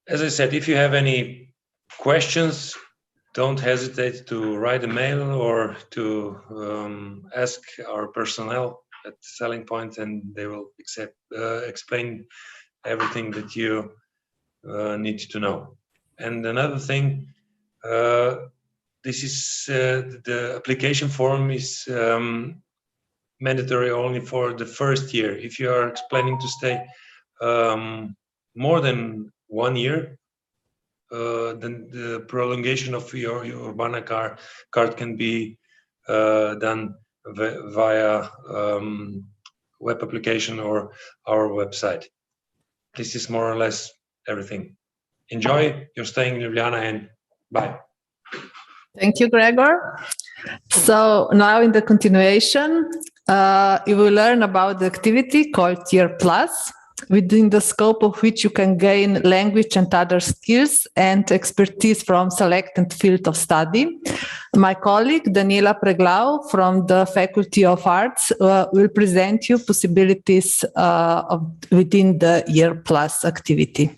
Speaker 7: As I said, if you have any questions, don't hesitate to write a mail or to ask our personnel at Selling Point, and they will explain everything that you need to know. And another thing, this is the application form is mandatory only for the first year. If you are planning to stay more than 1 year, then the prolongation of your Urbana card can be done via web application or our website. This is more or less everything. Enjoy your stay in Ljubljana, and bye.
Speaker 1: Thank you, Gregor. So now in the continuation, you will learn about the activity called Year Plus, within the scope of which you can gain language and other skills and expertise from selected field of study. My colleague, Daniela Preglau from the Faculty of Arts, will present you possibilities within the Year Plus activity.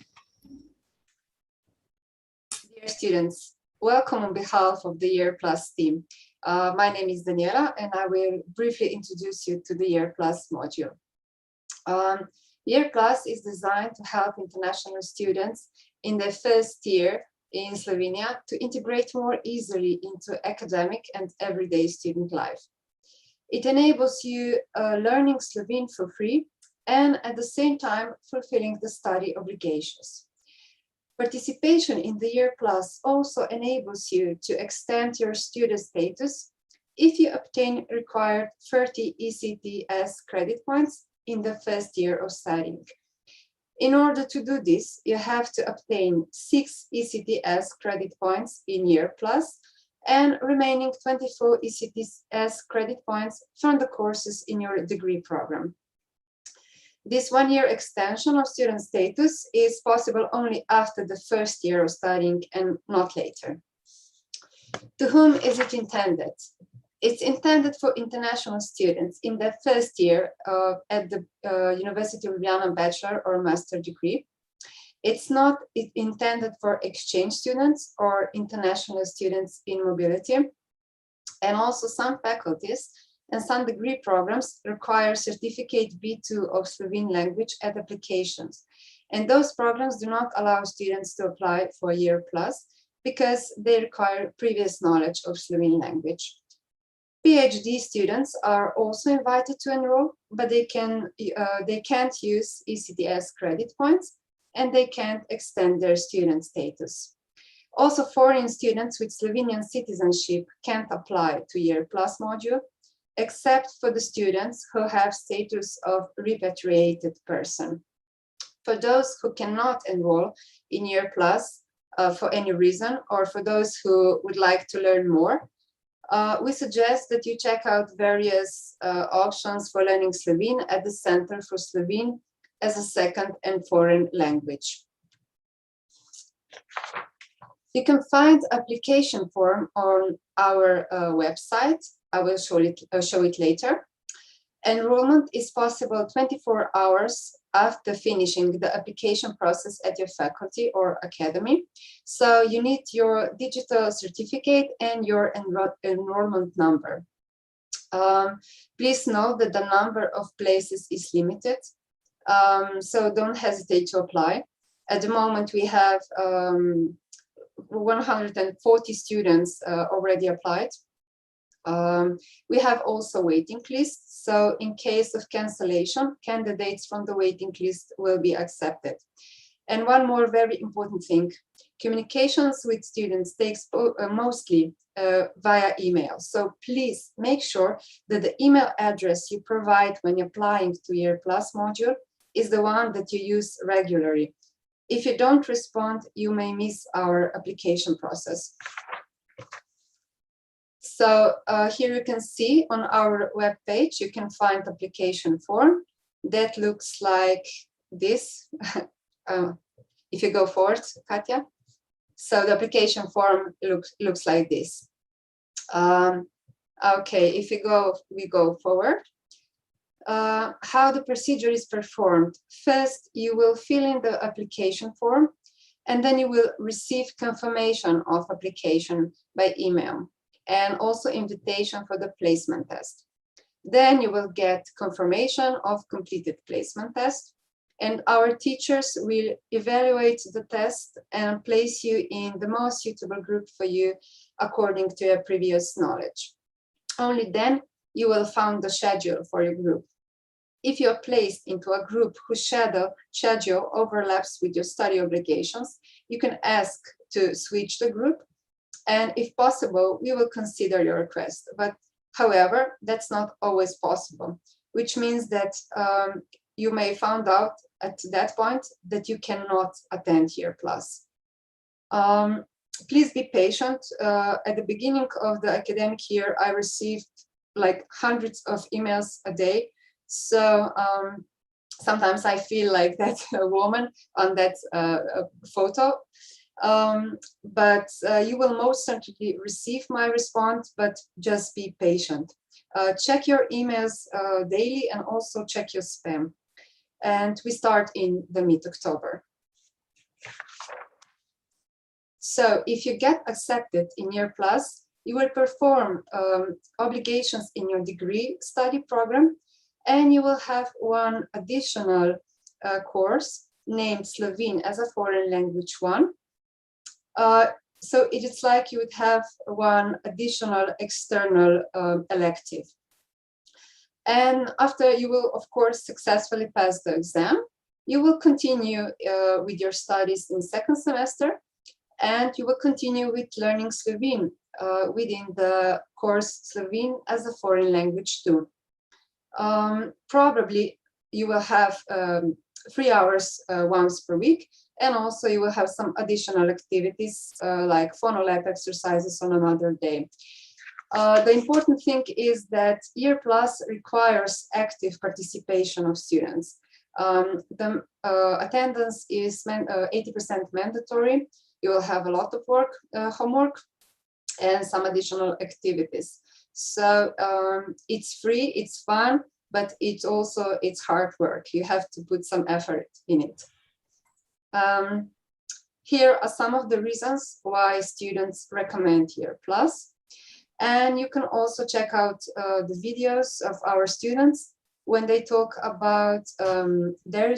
Speaker 8: Dear students, welcome on behalf of the Year Plus team. My name is Daniela, and I will briefly introduce you to the Year Plus module. Year Plus is designed to help international students in their first year in Slovenia to integrate more easily into academic and everyday student life. It enables you learning Slovene for free and at the same time fulfilling the study obligations. Participation in the Year Plus also enables you to extend your student status if you obtain required 30 ECTS credit points in the first year of studying. In order to do this, you have to obtain 6 ECTS credit points in Year Plus and remaining 24 ECTS credit points from the courses in your degree program. This one-year extension of student status is possible only after the first year of studying and not later. To whom is it intended? It's intended for international students in their first year at the University of Ljubljana bachelor or master degree. It's not intended for exchange students or international students in mobility. And also some faculties and some degree programs require certificate B2 of Slovene language at applications. And those programs do not allow students to apply for a Year Plus because they require previous knowledge of Slovene language. PhD students are also invited to enroll, but they can't use ECTS credit points and they can't extend their student status. Also, foreign students with Slovenian citizenship can't apply to Year Plus module, except for the students who have status of repatriated person. For those who cannot enroll in Year Plus for any reason, or for those who would like to learn more, we suggest that you check out various options for learning Slovene at the Center for Slovene as a second and foreign language. You can find application form on our website. I will show it later. Enrollment is possible 24 hours after finishing the application process at your faculty or academy. So you need your digital certificate and your enrollment number. Please note that the number of places is limited, so don't hesitate to apply. At the moment, we have 140 students already applied. We have also waiting lists, so in case of cancellation, candidates from the waiting list will be accepted. And one more very important thing, communications with students takes mostly via email. So please make sure that the email address you provide when applying to Year Plus module is the one that you use regularly. If you don't respond, you may miss our application process. So here you can see on our web page, you can find application form that looks like this. If you go forward, Katya. So the application form looks like this. Okay, if we go forward. How the procedure is performed. First, you will fill in the application form, and then you will receive confirmation of application by email, and also invitation for the placement test. Then you will get confirmation of completed placement test, and our teachers will evaluate the test and place you in the most suitable group for you according to your previous knowledge. Only then you will find the schedule for your group. If you are placed into a group whose schedule overlaps with your study obligations, you can ask to switch the group. And if possible, we will consider your request. But however, that's not always possible, which means that you may find out at that point that you cannot attend Year Plus. Please be patient. At the beginning of the academic year, I received like hundreds of emails a day. So sometimes I feel like that woman on that photo. But you will most certainly receive my response, but just be patient. Check your emails daily and also check your spam. And we start in the mid-October. So if you get accepted in Year Plus, you will perform obligations in your degree study program, and you will have one additional course named Slovene as a Foreign Language 1. So it is like you would have one additional external elective. And after you will, of course, successfully pass the exam, you will continue with your studies in second semester, and you will continue with learning Slovene within the course Slovene as a foreign language too. Probably you will have 3 hours once per week, and also you will have some additional activities like phonolab exercises on another day. The important thing is that Year Plus requires active participation of students. The attendance is 80% mandatory. You will have a lot of work, homework, and some additional activities. So it's free, it's fun, but it's hard work. You have to put some effort in it. Here are some of the reasons why students recommend Year Plus. And you can also check out the videos of our students when they talk about their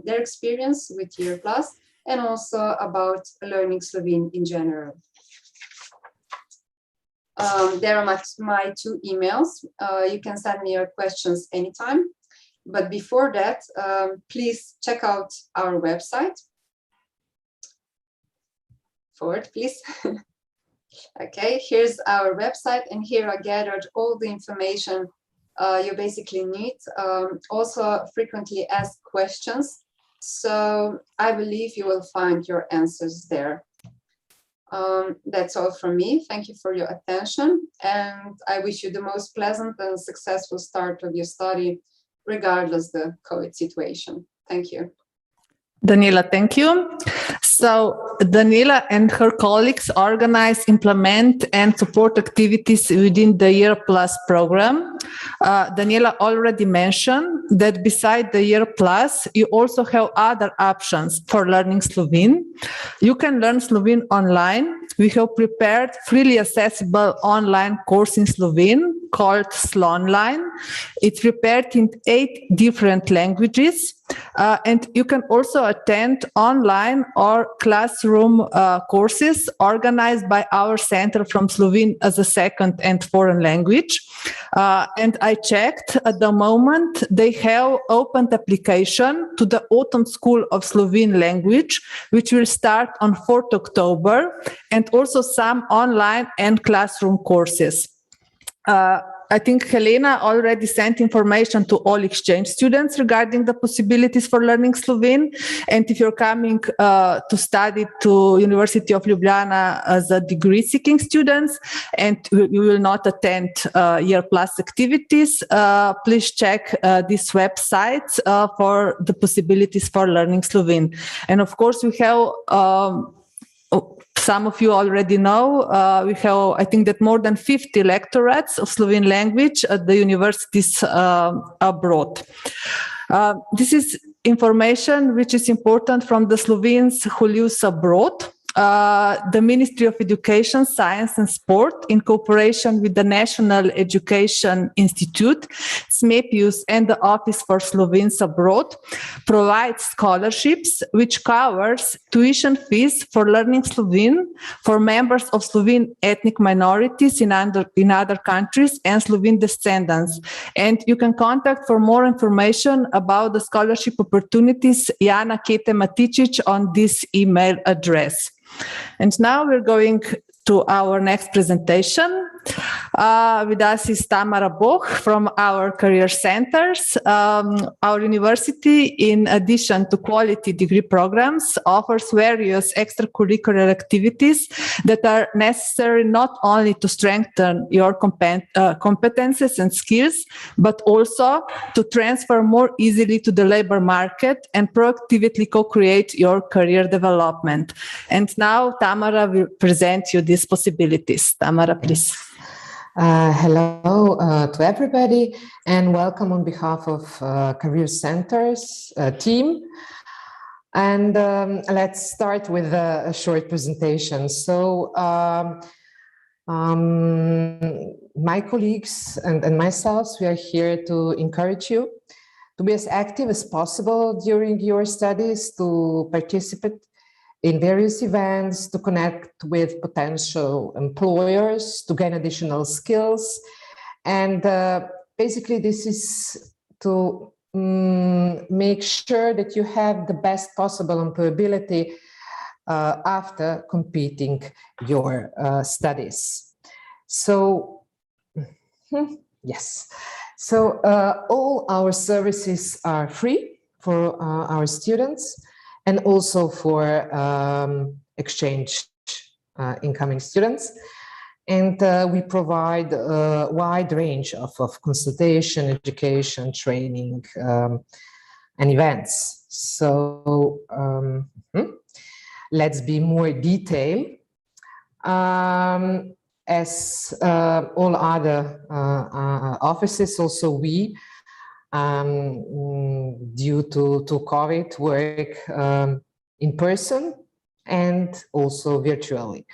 Speaker 8: experience with Year Plus, and also about learning Slovene in general. There are my 2 emails. You can send me your questions anytime. But before that, please check out our website. Forward, please. Okay, here's our website, and here I gathered all the information you basically need. Also frequently asked questions. So I believe you will find your answers there. That's all from me. Thank you for your attention, and I wish you the most pleasant and successful start of your study, regardless the COVID situation. Thank you.
Speaker 1: Daniela, thank you. So Daniela and her colleagues organize, implement, and support activities within the Year Plus program. Daniela already mentioned that beside the Year Plus, you also have other options for learning Slovene. You can learn Slovene online. We have prepared freely accessible online course in Slovene called Slonline. It's prepared in 8 different languages. And you can also attend online or classroom courses organized by our Center from Slovene as a second and foreign language. And I checked at the moment, they have opened application to the Autumn School of Slovene Language, which will start on 4th October, and also some online and classroom courses. I think Helena already sent information to all exchange students regarding the possibilities for learning Slovene. And if you're coming to study to University of Ljubljana as a degree-seeking students, and you will not attend Year Plus activities, please check this website for the possibilities for learning Slovene. And of course, we have some of you already know, we have, I think that more than 50 lectorates of Slovene language at the universities abroad. This is information which is important from the Slovenes who live abroad. The Ministry of Education, Science and Sport, in cooperation with the National Education Institute, SMEPIUS, and the Office for Slovenes Abroad, provides scholarships which covers tuition fees for learning Slovene for members of Slovene ethnic minorities in other countries and Slovene descendants. And you can contact for more information about the scholarship opportunities Jana Kete Maticic on this email address. And now we're going to our next presentation. With us is Tamara Boch from our career centers. Our university, in addition to quality degree programs, offers various extracurricular activities that are necessary not only to strengthen your competences and skills, but also to transfer more easily to the labor market and proactively co-create your career development. And now Tamara will present you these possibilities. Tamara, please.
Speaker 9: Hello to everybody, and welcome on behalf of Career Centers team. And let's start with a short presentation. So my colleagues and myself, we are here to encourage you to be as active as possible during your studies, to participate in various events, to connect with potential employers, to gain additional skills, and basically this is to make sure that you have the best possible employability after completing your studies. So, yes. So all our services are free for our students and also for exchange incoming students. And we provide a wide range of consultation, education, training, and events. So let's be more detailed. As all other offices, also we, due to COVID, work in person and also virtually.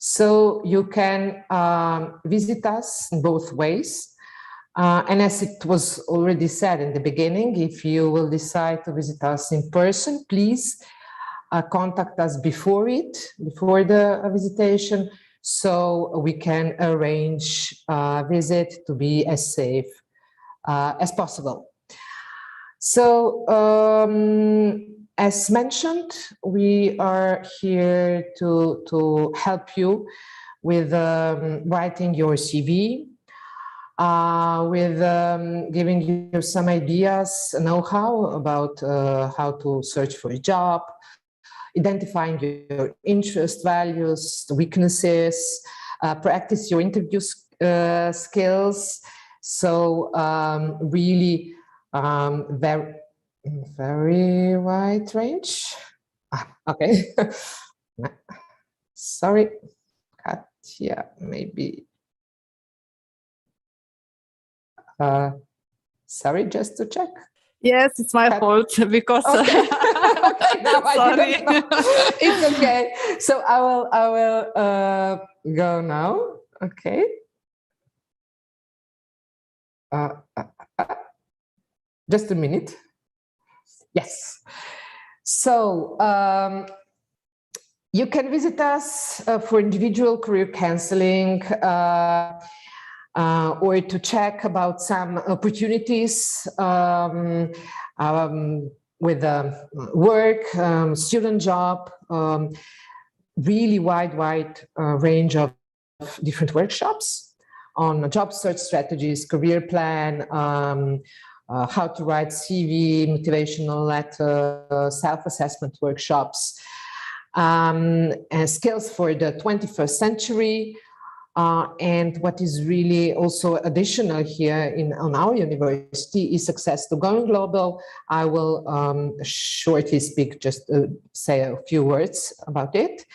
Speaker 9: So you can visit us in both ways. And as it was already said in the beginning, if you will decide to visit us in person, please contact us before the visitation, so we can arrange a visit to be as safe as possible. So, as mentioned, we are here to help you with writing your CV, with giving you some ideas, know-how about how to search for a job, identifying your interests, values, weaknesses, practice your interview skills. So really very wide range. Okay. Sorry, Katja, maybe. Sorry, just to check.
Speaker 1: Yes, it's my fault because
Speaker 9: okay. Okay, now
Speaker 1: sorry.
Speaker 9: I didn't know. It's okay. So I will go now. Okay. Just a minute. Yes. So you can visit us for individual career counseling or to check about some opportunities with work, student job, really wide range of different workshops on job search strategies, career plan, how to write CV, motivational letter, self-assessment workshops, and skills for the 21st century. And what is really also additional here on our university is access to Going Global. I will shortly speak, just say a few words about it.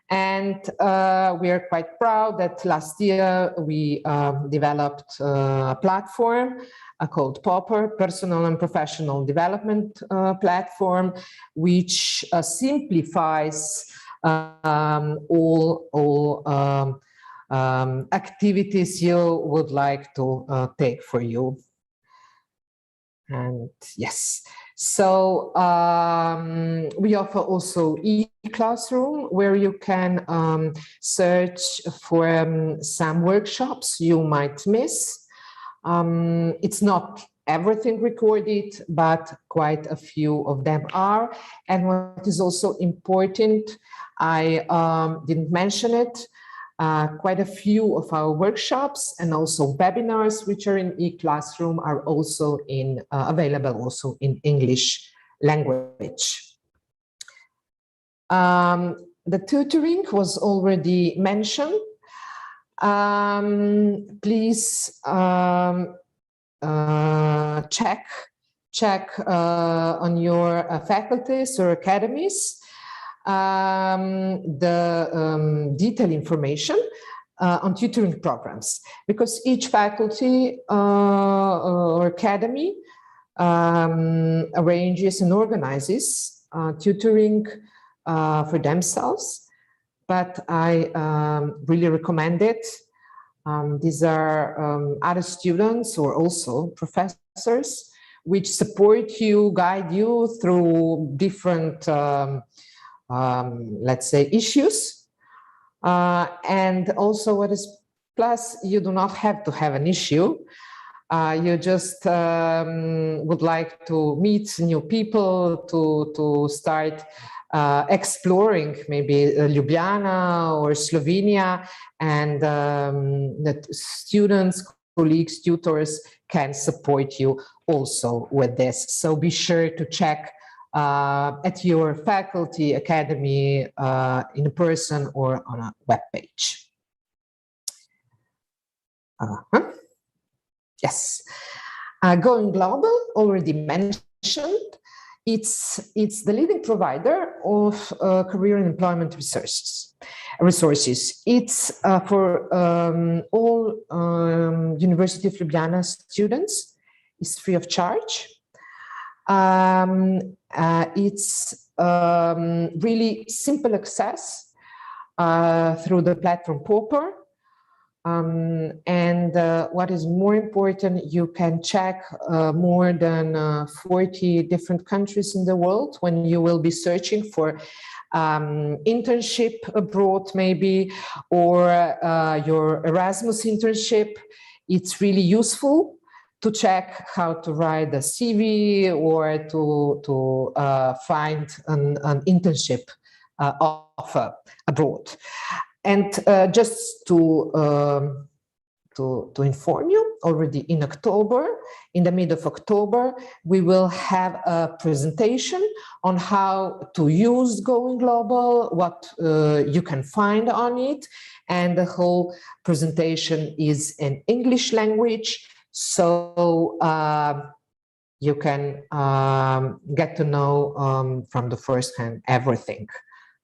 Speaker 9: And we are quite proud that last year we developed a platform called POPR, Personal and Professional Development Platform, which simplifies all activities you would like to take for you. And yes, so we offer also e-classroom, where you can search for some workshops you might miss. It's not everything recorded, but quite a few of them are. And what is also important, I didn't mention it, quite a few of our workshops and also webinars, which are in e-classroom, are also available also in English language. The tutoring was already mentioned. Please check on your faculties or academies the detailed information on tutoring programs, because each faculty or academy arranges and organizes tutoring for themselves. But I really recommend it. These are other students or also professors which support you, guide you through different let's say issues, and also what is plus, you do not have to have an issue. you just would like to meet new people, to start exploring maybe Ljubljana or Slovenia, and that students, colleagues, tutors can support you also with this. So be sure to check at your faculty, academy, in person or on a web page. Yes, Going Global, already mentioned, it's the leading provider of career and employment resources. It's for all University of Ljubljana students. It's free of charge. It's really simple access through the platform Pauper. And what is more important, you can check more than 40 different countries in the world when you will be searching for internship abroad maybe, or your Erasmus internship. It's really useful to check how to write a CV or to find an internship offer abroad. And just to inform you, already in October, in the middle of October, we will have a presentation on how to use Going Global, what you can find on it, and the whole presentation is in English language, so you can get to know from the first hand everything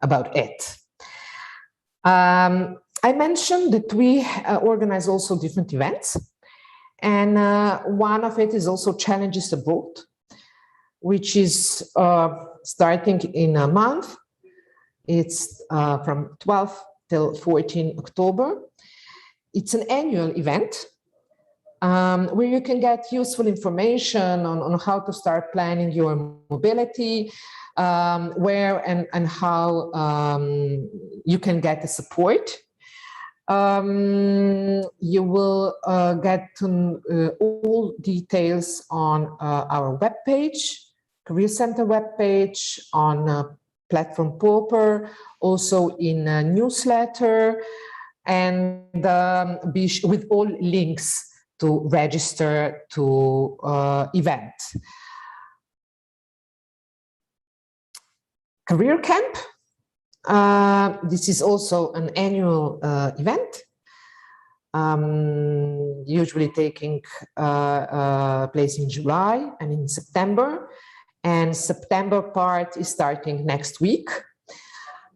Speaker 9: about it. I mentioned that we organize also different events, and one of it is also Challenges Abroad, which is starting in a month. It's from 12th till 14 October. It's an annual event where you can get useful information on how to start planning your mobility, where and how you can get the support. You will get all details on our webpage, Career Center webpage, on platform Pauper, also in a newsletter, and with all links to register to event. Career Camp. This is also an annual event, usually taking place in July and in September. And September part is starting next week.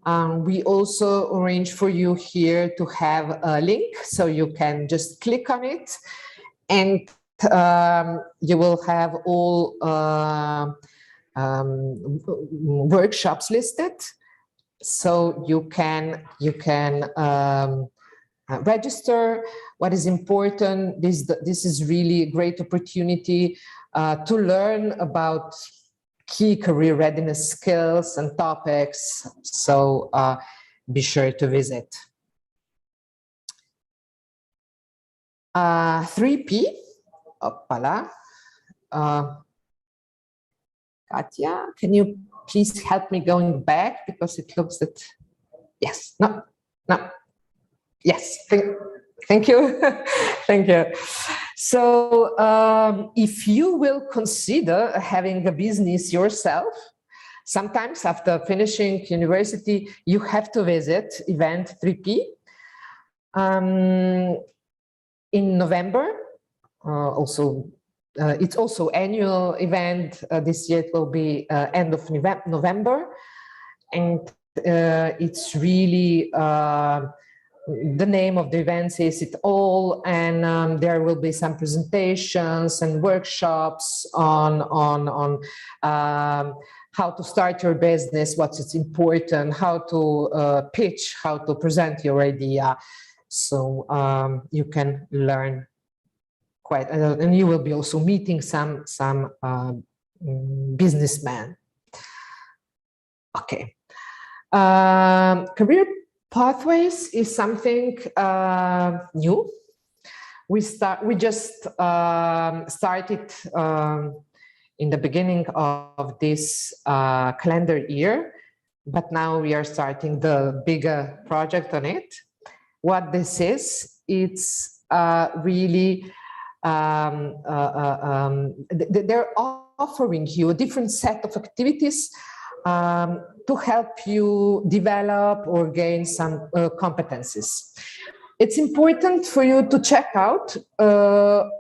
Speaker 9: We also arrange for you here to have a link, so you can just click on it, and you will have all workshops listed, so you can register. What is important, this is really a great opportunity to learn about key career readiness skills and topics, so be sure to visit. 3P, Opala. Katja, can you please help me going back, because it looks that, yes, no, yes, thank you, thank you. So if you will consider having a business yourself, sometimes after finishing university, you have to visit event 3P. In November, it's also annual event. This year it will be end of November, and it's really the name of the event says it all, and there will be some presentations and workshops on how to start your business, what's important, how to pitch, how to present your idea. So you can learn quite, and you will be also meeting some businessmen. Okay. Career Pathways is something new. We just started in the beginning of this calendar year, but now we are starting the bigger project on it. What this is, it's really, they're offering you a different set of activities to help you develop or gain some competencies. It's important for you to check out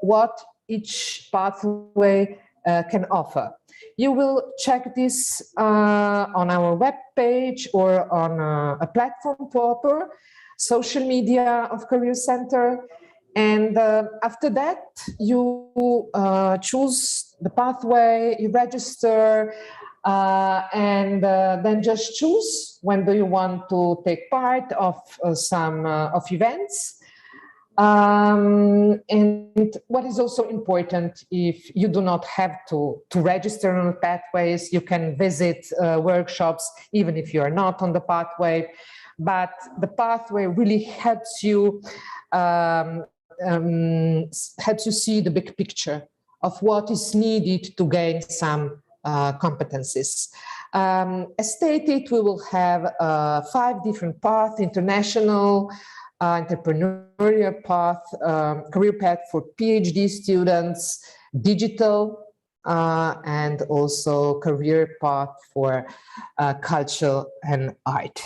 Speaker 9: what each pathway can offer. You will check this on our webpage or on a platform proper, social media of Career Center. And after that, you choose the pathway, you register, and then just choose when do you want to take part of some of events. And what is also important, if you do not have to register on the pathways, you can visit workshops even if you are not on the pathway. But the pathway really helps you see the big picture of what is needed to gain some competencies. As stated, we will have 5 different paths: international, entrepreneurial path, career path for PhD students, digital, and also career path for culture and art.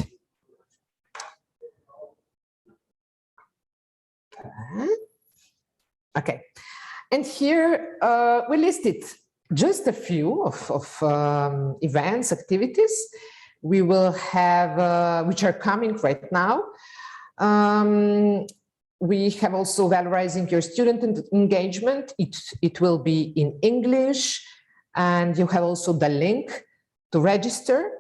Speaker 9: Okay, and here we listed just a few of events, activities we will have, which are coming right now. We have also valorizing your student engagement. It will be in English, and you have also the link to register.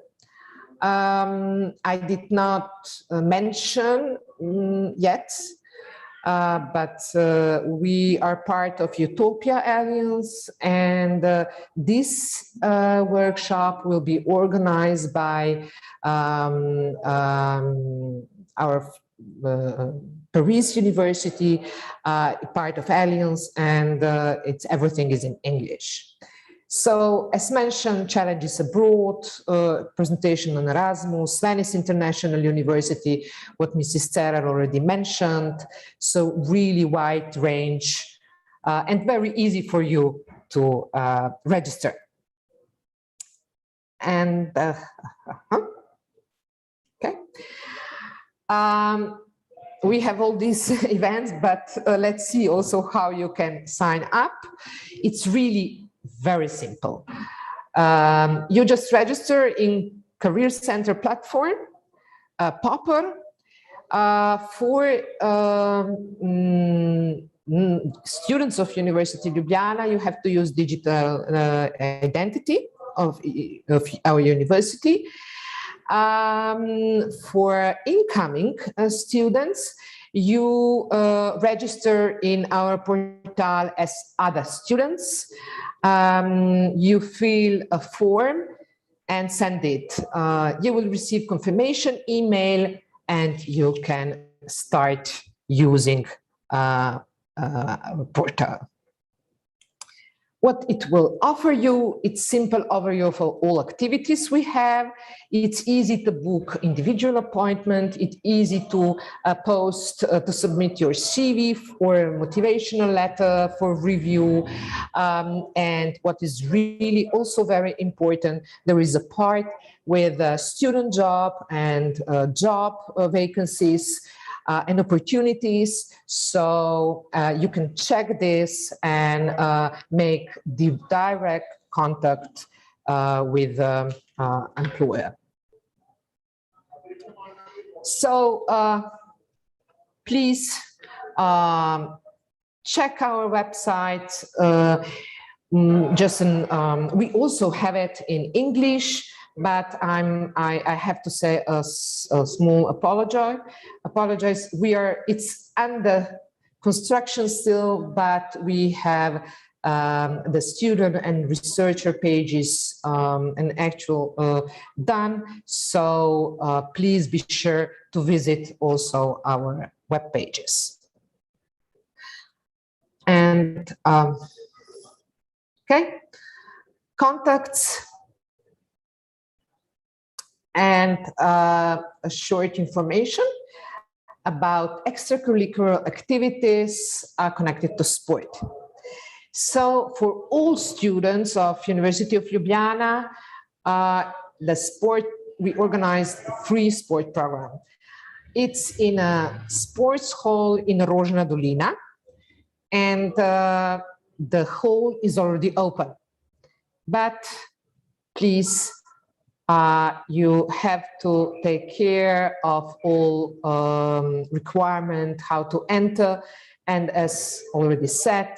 Speaker 9: I did not mention yet, but we are part of Utopia Alliance, and this workshop will be organized by our Paris University, part of Alliance, and everything is in English. So, as mentioned, challenges abroad, presentation on Erasmus, Venice International University, what Mrs. Terra already mentioned. So, really wide range and very easy for you to register. And okay. We have all these events, but let's see also how you can sign up. It's really very simple. You just register in Career Center platform, Popper. For students of University Ljubljana, you have to use digital identity of our university. For incoming students, you register in our portal as other students. You fill a form and send it. You will receive confirmation email, and you can start using our portal. What it will offer you, it's simple overview of all activities we have. It's easy to book individual appointment. It's easy to to submit your CV or a motivational letter for review. And what is really also very important, there is a part with a student job and job vacancies and opportunities, so you can check this and make the direct contact with employer. So please check our website. We also have it in English, but I have to say a small apologize. It's under construction still, but we have the student and researcher pages and actual done. So please be sure to visit also our web pages. And okay, contacts and a short information about extracurricular activities connected to sport. So for all students of University of Ljubljana, we organized free sport program. It's in a sports hall in Rožna Dolina, and the hall is already open. But please, you have to take care of all requirements, how to enter, and as already said,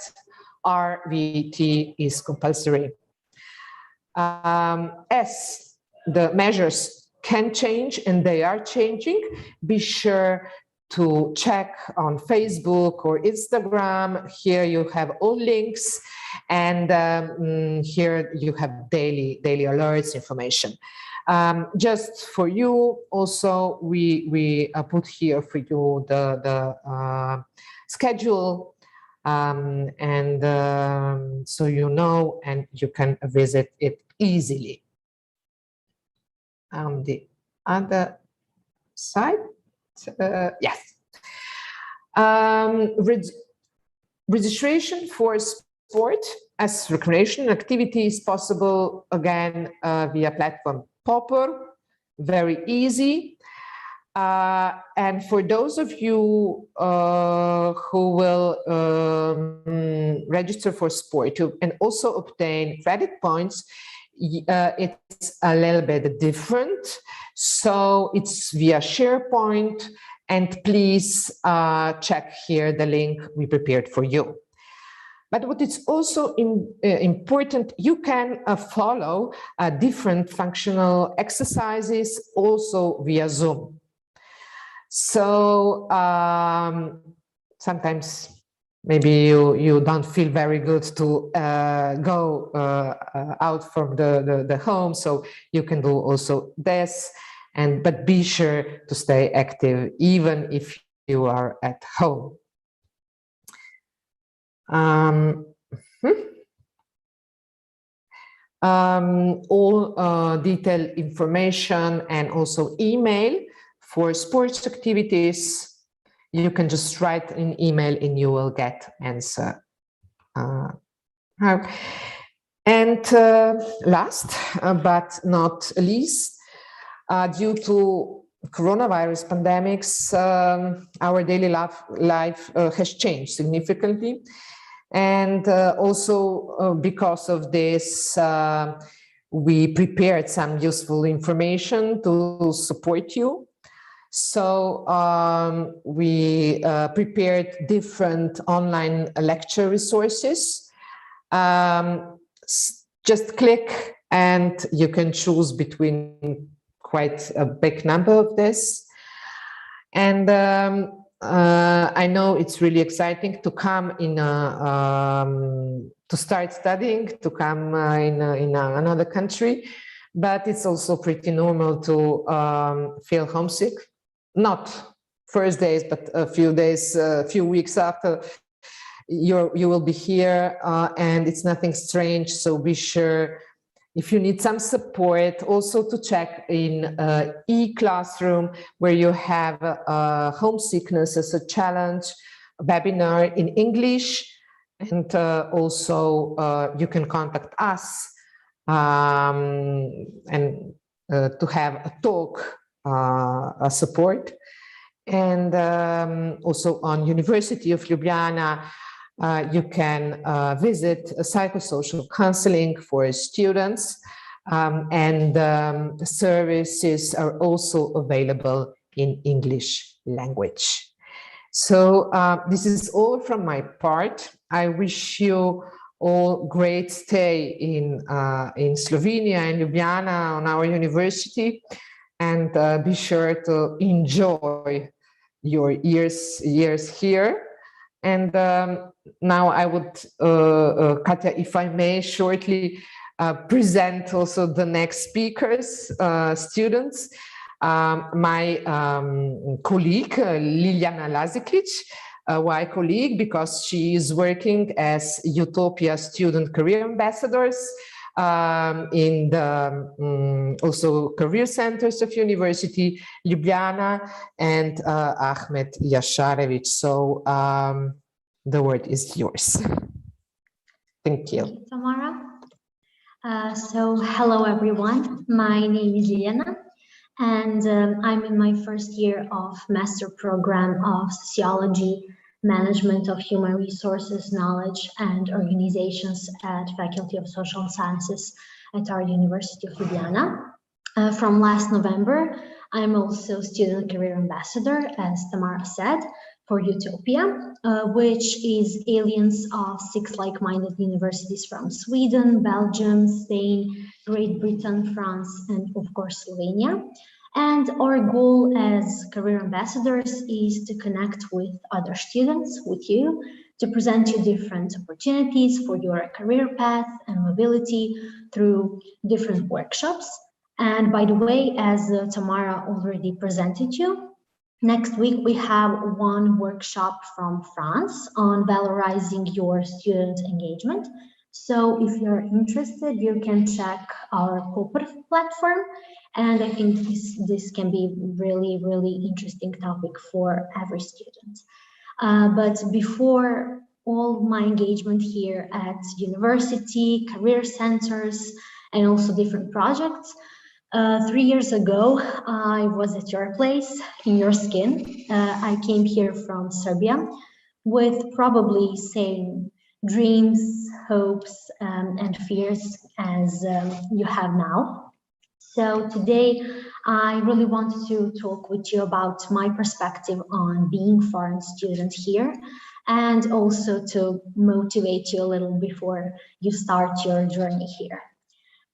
Speaker 9: RVT is compulsory. As the measures can change, and they are changing, be sure to check on Facebook or Instagram. Here you have all links, and here you have daily alerts information. Just for you, also we put here for you the schedule, and so you know, and you can visit it easily. On the other side, yes. Registration for sport as recreation activity is possible again via platform Popper, very easy. And for those of you who will register for sport and also obtain credit points, it's a little bit different. So it's via SharePoint, and please check here the link we prepared for you. But what is also important, you can follow different functional exercises also via Zoom. So sometimes maybe you don't feel very good to go out from the home, so you can do also this, but be sure to stay active even if you are at home. All detailed information and also email for sports activities, you can just write an email and you will get answer. And last but not least, due to coronavirus pandemics, our daily life has changed significantly. And also because of this, we prepared some useful information to support you. So we prepared different online lecture resources. Just click and you can choose between quite a big number of this. And I know it's really exciting to come in to start studying, to come in another country, but it's also pretty normal to feel homesick. Not first days, but a few days, a few weeks after you will be here, and it's nothing strange. So be sure, if you need some support, also to check in e-classroom, where you have homesickness as a challenge, a webinar in English, and also you can contact us and to have a talk, a support. And also on University of Ljubljana, you can visit psychosocial counseling for students, and services are also available in English language. So this is all from my part. I wish you all great stay in Slovenia and Ljubljana on our university, and be sure to enjoy your years here. And now I would, Katja, if I may, shortly present also the next speakers, students. My colleague, Ljubljana Lazikic, Y colleague because she is working as Utopia Student Career Ambassadors in the also career centers of University Ljubljana and Ahmed Jasharevic. So the word is yours. Thank you.
Speaker 5: Thank you, Tamara. So hello, everyone. My name is Ljubljana, and I'm in my first year of master program of Sociology, Management of Human Resources, Knowledge and Organizations at Faculty of Social Sciences at our University of Ljubljana. From last November, I'm also Student Career Ambassador, as Tamara said, for Utopia, which is alliance of 6 like-minded universities from Sweden, Belgium, Spain, Great Britain, France, and of course Slovenia. And our goal as career ambassadors is to connect with other students, with you, to present you different opportunities for your career path and mobility through different workshops. And by the way, as Tamara already presented you, next week we have one workshop from France on valorizing your student engagement. So if you're interested, you can check our corporate platform. And I think this can be really, really interesting topic for every student. But before all my engagement here at university, career centers, and also different projects, 3 years ago, I was at your place, in your skin. I came here from Serbia with probably same dreams, hopes, and fears as you have now. So today, I really wanted to talk with you about my perspective on being foreign student here, and also to motivate you a little before you start your journey here.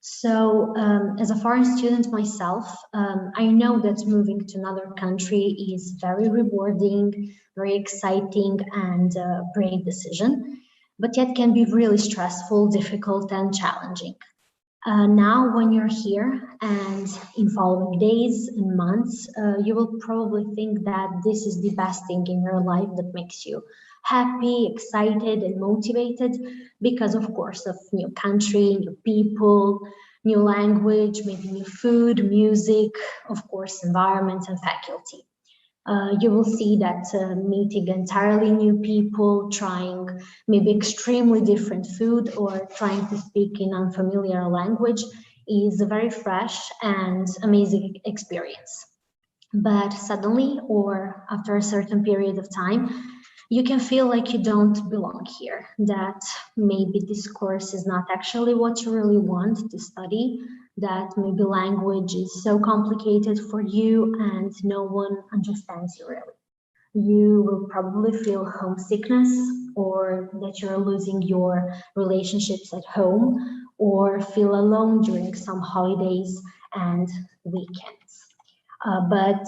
Speaker 5: So as a foreign student myself, I know that moving to another country is very rewarding, very exciting, and a brave decision, but yet can be really stressful, difficult, and challenging. Now, when you're here and in following days and months, you will probably think that this is the best thing in your life that makes you happy, excited, and motivated because, of course, of new country, new people, new language, maybe new food, music, of course, environment and faculty. You will see that meeting entirely new people, trying maybe extremely different food or trying to speak in unfamiliar language is a very fresh and amazing experience. But suddenly, or after a certain period of time, you can feel like you don't belong here, that maybe this course is not actually what you really want to study, that maybe language is so complicated for you and no one understands you really. You will probably feel homesickness, or that you're losing your relationships at home, or feel alone during some holidays and weekends. But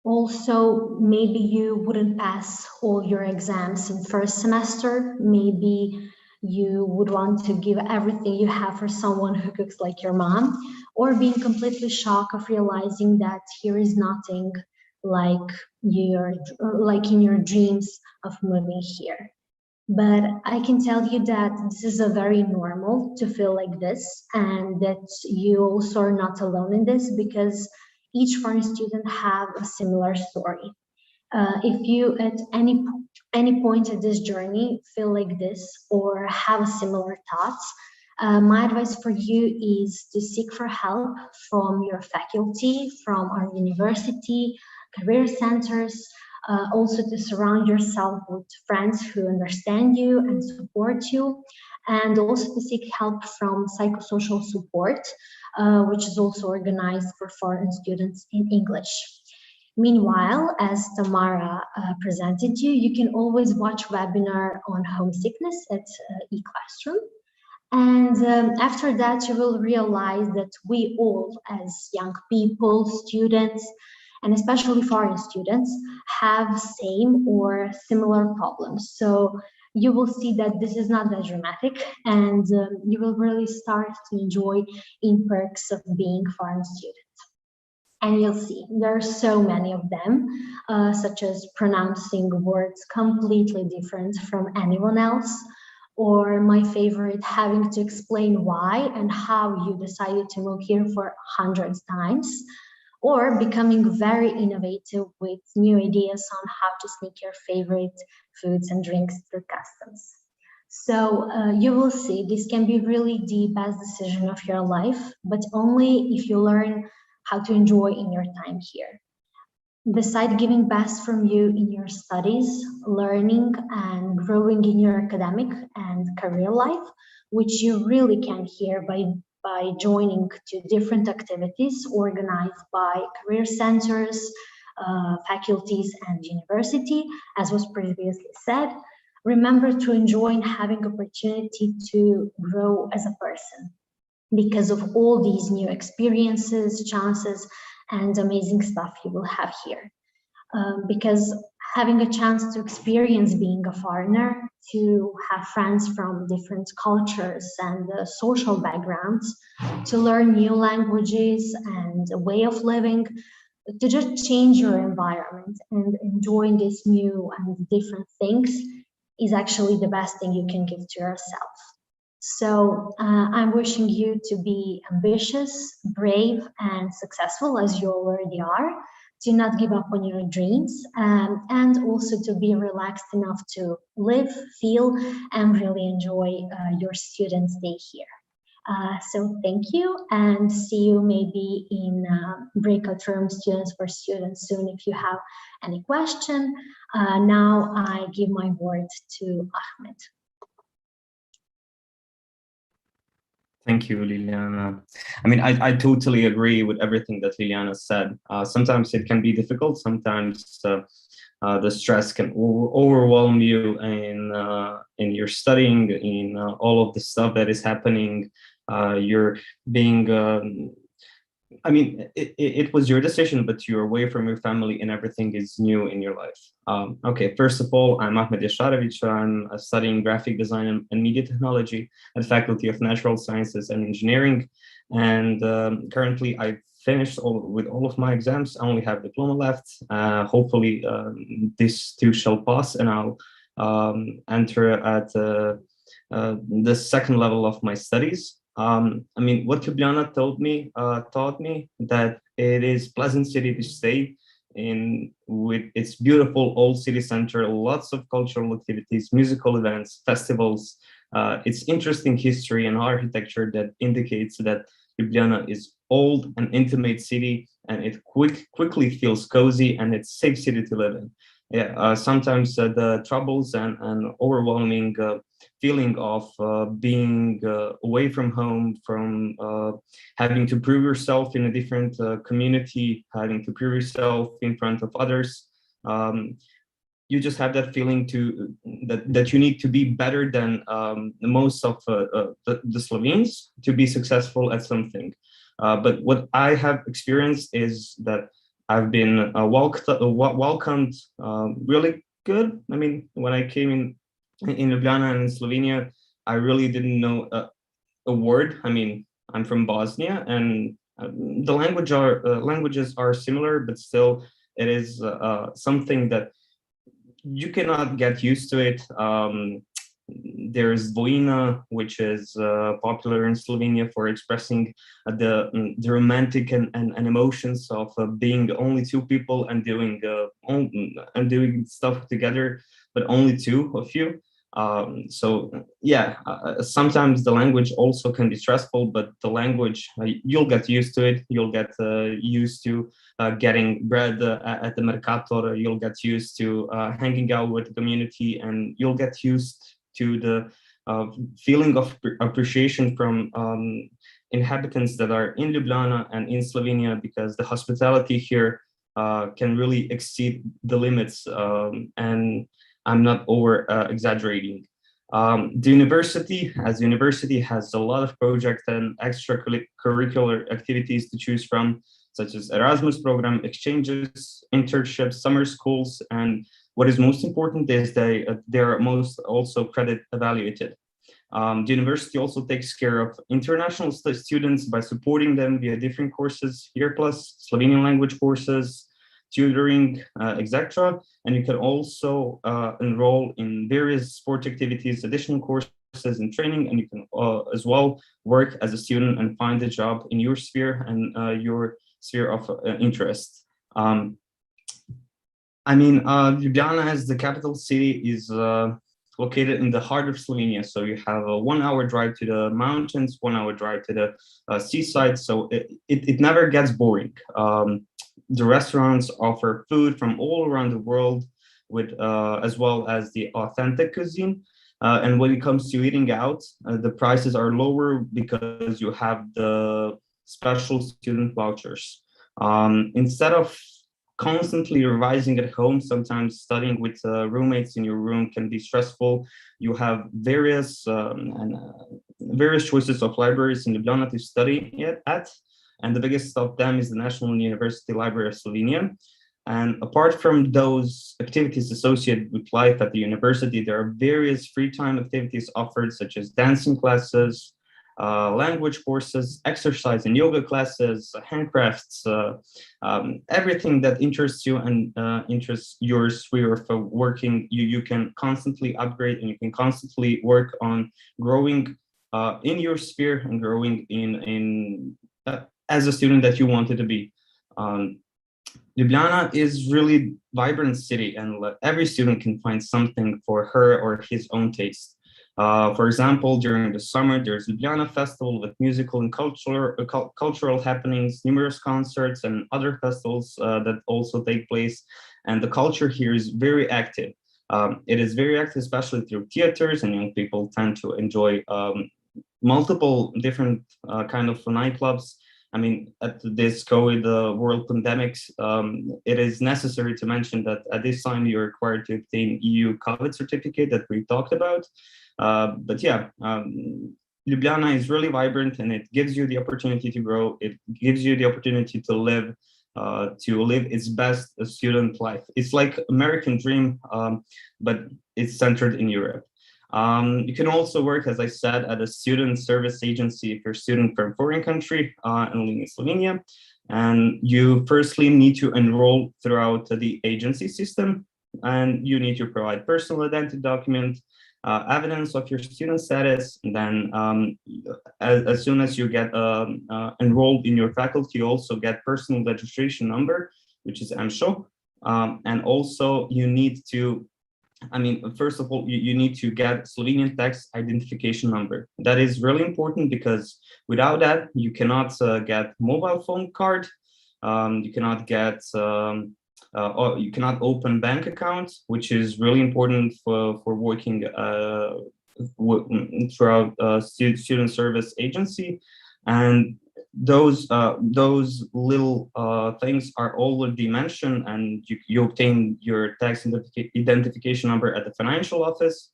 Speaker 5: also, maybe you wouldn't pass all your exams in first semester. Maybe you would want to give everything you have for someone who cooks like your mom, or being completely shocked of realizing that here is nothing like in your dreams of moving here. But I can tell you that this is a very normal to feel like this, and that you also are not alone in this, because each foreign student have a similar story. If you at any point in this journey feel like this or have similar thoughts, my advice for you is to seek for help from your faculty, from our university, career centers, also to surround yourself with friends who understand you and support you, and also to seek help from psychosocial support, which is also organized for foreign students in English. Meanwhile, as Tamara presented you, you can always watch webinar on homesickness at eClassroom. And after that, you will realize that we all, as young people, students, and especially foreign students, have same or similar problems. So you will see that this is not that dramatic, and you will really start to enjoy in perks of being foreign students. And you'll see there are so many of them, such as pronouncing words completely different from anyone else, or my favorite, having to explain why and how you decided to move here for hundreds times, or becoming very innovative with new ideas on how to sneak your favorite foods and drinks through customs. So you will see this can be really the best decision of your life, but only if you learn how to enjoy in your time here. Beside giving best from you in your studies, learning and growing in your academic and career life, which you really can here by joining to different activities organized by career centers, faculties and university, as was previously said. Remember to enjoy and having opportunity to grow as a person because of all these new experiences, chances, and amazing stuff you will have here. Because having a chance to experience being a foreigner, to have friends from different cultures and social backgrounds, to learn new languages and a way of living, to just change your environment and enjoy these new and different things is actually the best thing you can give to yourself. So I'm wishing you to be ambitious, brave, and successful as you already are, to not give up on your dreams, and also to be relaxed enough to live, feel, and really enjoy your student stay here. So thank you, and see you maybe in breakout room Students for Students soon if you have any question. Now I give my word to Ahmed.
Speaker 10: Thank you, Liliana. I mean, I totally agree with everything that Liliana said. Sometimes it can be difficult. Sometimes the stress can overwhelm you in your studying, in all of the stuff that is happening. You're being, I mean, it was your decision, but you're away from your family and everything is new in your life. Okay, first of all, I'm Ahmed Yasharovich. I'm studying graphic design and media technology at the Faculty of Natural Sciences and Engineering. And currently I've finished with all of my exams. I only have diploma left. Hopefully this too shall pass and I'll enter at the second level of my studies. I mean, what Ljubljana taught me that it is pleasant city to stay in, with its beautiful old city center, lots of cultural activities, musical events, festivals, its interesting history and architecture that indicates that Ljubljana is old and intimate city, and it quickly feels cozy and it's safe city to live in. Yeah, sometimes the troubles and overwhelming feeling of being away from home, from having to prove yourself in a different community, having to prove yourself in front of others. You just have that feeling that you need to be better than most of the Slovenes to be successful at something. But what I have experienced is that I've been welcomed really good. I mean, when I came in Ljubljana and in Slovenia, I really didn't know a word. I mean, I'm from Bosnia, and the languages are similar, but still, it is something that you cannot get used to it. There's Vojina, which is popular in Slovenia for expressing the romantic and emotions of being only two people and doing stuff together, but only two of you. So yeah, sometimes the language also can be stressful, but the language, you'll get used to it. You'll get used to getting bread at the Mercator. You'll get used to hanging out with the community, and you'll get used to the feeling of appreciation from inhabitants that are in Ljubljana and in Slovenia, because the hospitality here can really exceed the limits, and I'm not over exaggerating. The university has a lot of projects and extracurricular activities to choose from, such as Erasmus program, exchanges, internships, summer schools, and what is most important is they are most also credit evaluated. The university also takes care of international students by supporting them via different courses, Year Plus, Slovenian language courses, tutoring, etc. And you can also enroll in various sport activities, additional courses and training, and you can as well work as a student and find a job in your sphere and your sphere of interest. Ljubljana as the capital city is located in the heart of Slovenia. So you have a 1 hour drive to the mountains, 1 hour drive to the seaside. So it never gets boring. The restaurants offer food from all around the world, with as well as the authentic cuisine. And when it comes to eating out, the prices are lower because you have the special student vouchers. Instead of constantly revising at home, sometimes studying with roommates in your room can be stressful. You have various choices of libraries in Ljubljana to study at, and the biggest of them is the National University Library of Slovenia. And apart from those activities associated with life at the university, there are various free time activities offered, such as dancing classes, language courses, exercise and yoga classes, handcrafts, everything that interests you and interests your sphere of working. You can constantly upgrade, and you can constantly work on growing in your sphere and growing in as a student that you wanted to be. Ljubljana is really vibrant city, and every student can find something for her or his own taste. For example, during the summer, there's Ljubljana Festival with musical and cultural happenings, numerous concerts and other festivals that also take place. And the culture here is very active. It is very active, especially through theaters, and young people tend to enjoy multiple different kind of nightclubs. I mean, at this COVID world pandemics, it is necessary to mention that at this time you're required to obtain EU COVID certificate that we talked about. But yeah, Ljubljana is really vibrant, and it gives you the opportunity to grow. It gives you the opportunity to live its best student life. It's like American dream, but it's centered in Europe. You can also work, as I said, at a student service agency if you're a student from a foreign country and living in Slovenia. And you firstly need to enroll throughout the agency system, and you need to provide personal identity document, evidence of your student status. And then as soon as you get enrolled in your faculty, you also get personal registration number, which is MSHO. And also you need to, first of all, you need to get Slovenian tax identification number. That is really important, because without that, you cannot get mobile phone card. You cannot get, or you cannot open bank account, which is really important for working throughout student service agency. And those little things are already mentioned, and you obtain your tax identification number at the financial office.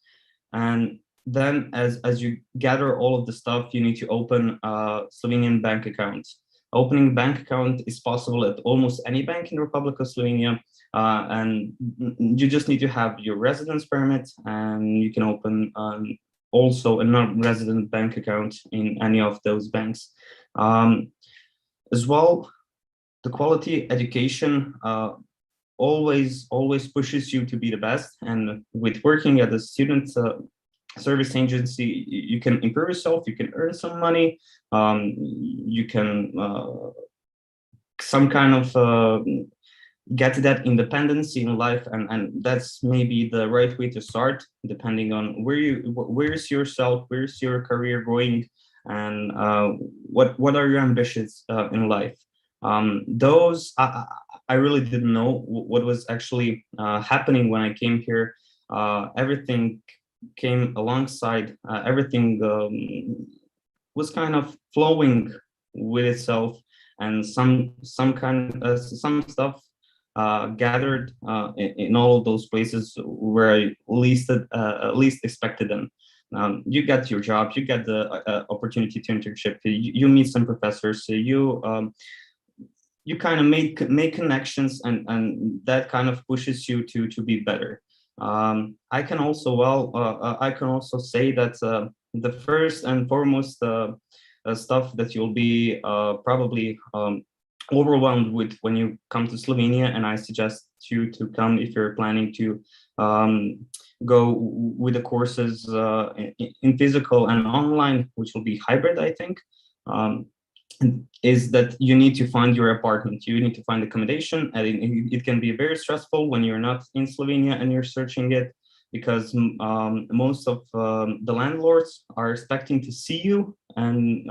Speaker 10: And then as you gather all of the stuff, you need to open a Slovenian bank account. Opening a bank account is possible at almost any bank in the Republic of Slovenia, and you just need to have your residence permit, and you can open also a non-resident bank account in any of those banks. As well, the quality education always pushes you to be the best, and with working at a student service agency, you can improve yourself, you can earn some money, you can some kind of get that independency in life, and that's maybe the right way to start, depending on where's yourself, where's your career going, and what are your ambitions in life. Those I really didn't know what was actually happening when I came here. Everything came alongside, everything was kind of flowing with itself, and some stuff gathered in all of those places where I least expected them. You get your job, you get the opportunity to internship, you meet some professors, so you kind of make connections, and that kind of pushes you to be better. I can also say that the first and foremost stuff that you'll be probably overwhelmed with when you come to Slovenia, and I suggest you to come if you're planning to go with the courses in physical and online, which will be hybrid, I think, is that you need to find your apartment. You need to find accommodation, and it can be very stressful when you're not in Slovenia and you're searching it, because most of the landlords are expecting to see you and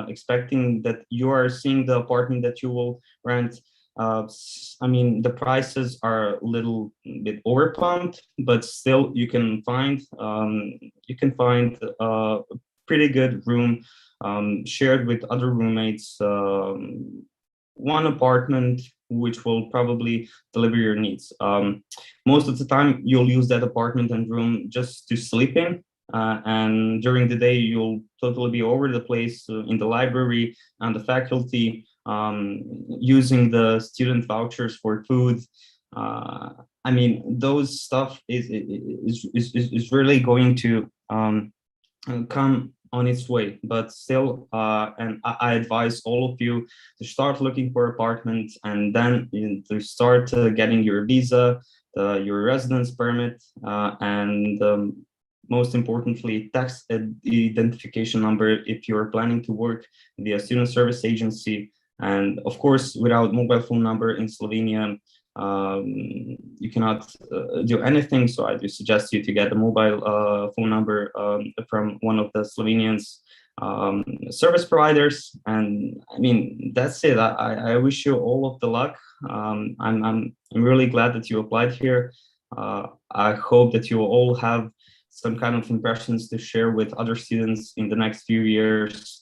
Speaker 10: expecting that you are seeing the apartment that you will rent. I mean, the prices are a little bit overpumped, but still you can find a pretty good room shared with other roommates, one apartment which will probably deliver your needs. Most of the time you'll use that apartment and room just to sleep in, and during the day you'll totally be over the place in the library and the faculty, using the student vouchers for food. I mean, those stuff is really going to come on its way, but still, and I advise all of you to start looking for apartments, and then to start getting your visa, your residence permit, and most importantly, tax identification number if you're planning to work via student service agency. And of course, without mobile phone number in Slovenia, you cannot do anything. So I do suggest you to get a mobile phone number from one of the Slovenians service providers. And I mean, that's it. I wish you all of the luck. I'm really glad that you applied here. I hope that you will all have some kind of impressions to share with other students in the next few years,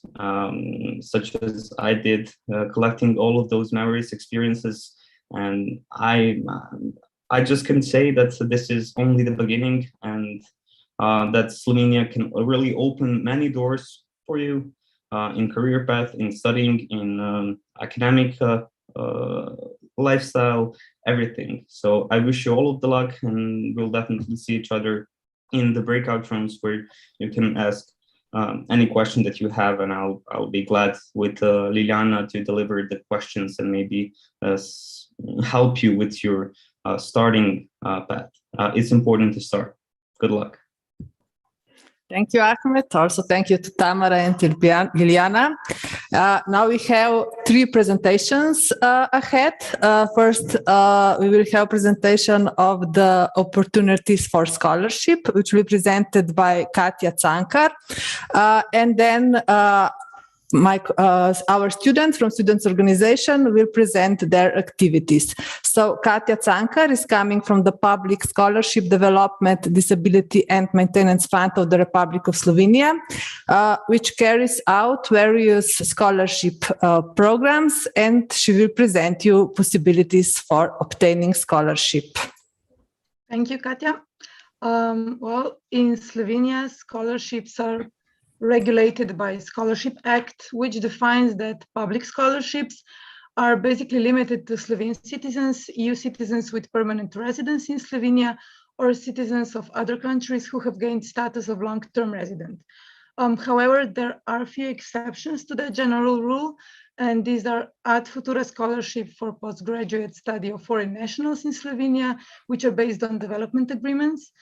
Speaker 10: such as I did, collecting all of those memories, experiences. And I just can say that this is only the beginning, and that Slovenia can really open many doors for you in career path, in studying, in academic lifestyle, everything. So I wish you all of the luck, and we'll definitely see each other in the breakout rooms where you can ask any question that you have, and I'll be glad with Ljubljana to deliver the questions and maybe help you with your starting path. It's important to start. Good luck.
Speaker 1: Thank you, Ahmed. Also, thank you to Tamara and Ljubljana. Now we have 3 presentations ahead. First, we will have a presentation of the opportunities for scholarship, which will be presented by Katja Cankar. And then our students from Students Organization will present their activities. So Katja Cankar is coming from the Public Scholarship Development, Disability and Maintenance Fund of the Republic of Slovenia, which carries out various scholarship programs, and she will present you possibilities for obtaining scholarship.
Speaker 11: Thank you, Katja. Well, in Slovenia, scholarships are regulated by Scholarship Act, which defines that public scholarships are basically limited to Slovene citizens, EU citizens with permanent residence in Slovenia, or citizens of other countries who have gained status of long-term resident. However, there are a few exceptions to the general rule, and these are Ad Futura scholarship for postgraduate study of foreign nationals in Slovenia, which are based on development agreements.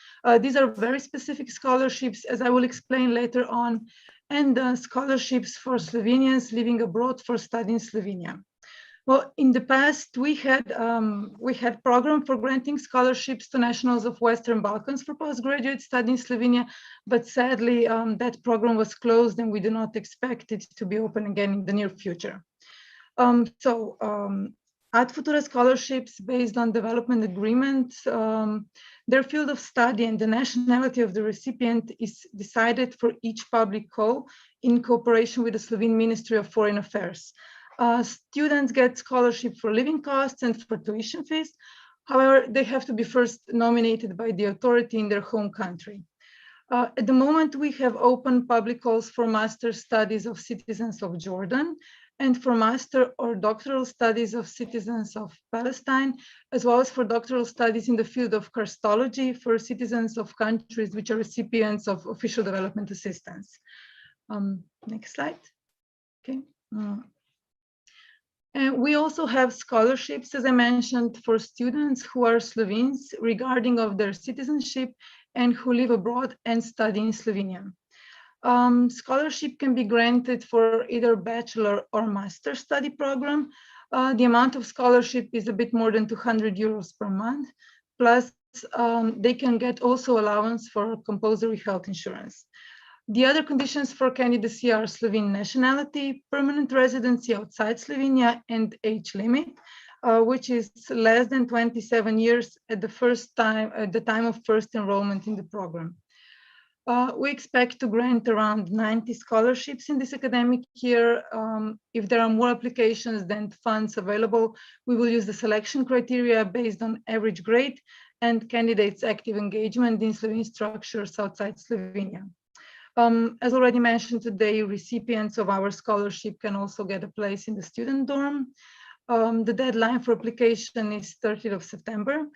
Speaker 11: These are very specific scholarships, as I will explain later on, and scholarships for Slovenians living abroad for study in Slovenia. Well, in the past, we had program for granting scholarships to nationals of Western Balkans for postgraduate study in Slovenia, but sadly, that program was closed, and we do not expect it to be open again in the near future. Ad Futura scholarships based on development agreements, their field of study and the nationality of the recipient is decided for each public call in cooperation with the Slovene Ministry of Foreign Affairs. Students get scholarship for living costs and for tuition fees. However, they have to be first nominated by the authority in their home country. At the moment, we have open public calls for master's studies of citizens of Jordan and for master or doctoral studies of citizens of Palestine, as well as for doctoral studies in the field of karstology for citizens of countries which are recipients of official development assistance. Next slide. Okay. And we also have scholarships, as I mentioned, for students who are Slovenes regarding of their citizenship and who live abroad and study in Slovenia. Scholarship can be granted for either bachelor or master study program. The amount of scholarship is a bit more than 200 euros per month, plus they can get also allowance for compulsory health insurance. The other conditions for candidacy are Slovene nationality, permanent residency outside Slovenia, and age limit, which is less than 27 years at the time of first enrollment in the program. We expect to grant around 90 scholarships in this academic year. If there are more applications than funds available, we will use the selection criteria based on average grade and candidates' active engagement in Slovene structures outside Slovenia. As already mentioned today, recipients of our scholarship can also get a place in the student dorm. The deadline for application is 30th of September.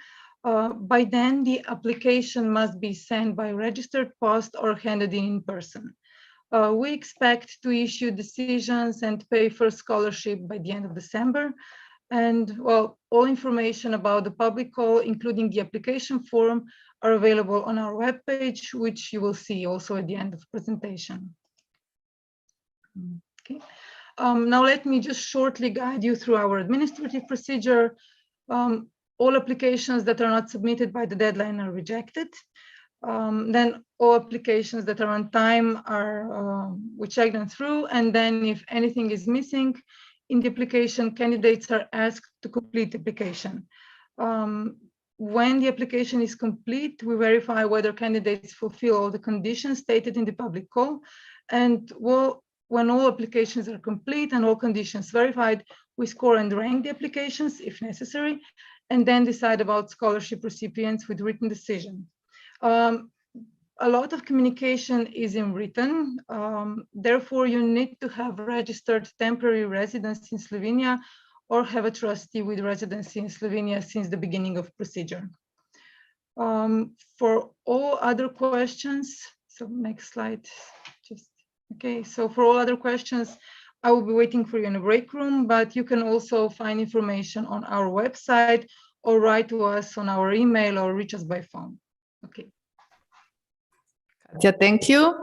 Speaker 11: By then, the application must be sent by registered post or handed in person. We expect to issue decisions and pay for scholarship by the end of December. And well, all information about the public call, including the application form, are available on our webpage, which you will see also at the end of the presentation. Okay. Now let me just shortly guide you through our administrative procedure. All applications that are not submitted by the deadline are rejected. Then all applications that are on time are, we check them through, and then if anything is missing in the application, candidates are asked to complete the application. When the application is complete, we verify whether candidates fulfill all the conditions stated in the public call. And when all applications are complete and all conditions verified, we score and rank the applications if necessary, and then decide about scholarship recipients with written decision. A lot of communication is in written. Therefore, you need to have registered temporary residence in Slovenia or have a trustee with residency in Slovenia since the beginning of procedure. For all other questions, so next slide, okay. So for all other questions, I will be waiting for you in a break room, but you can also find information on our website or write to us on our email or reach us by phone. Okay.
Speaker 1: Yeah, thank you.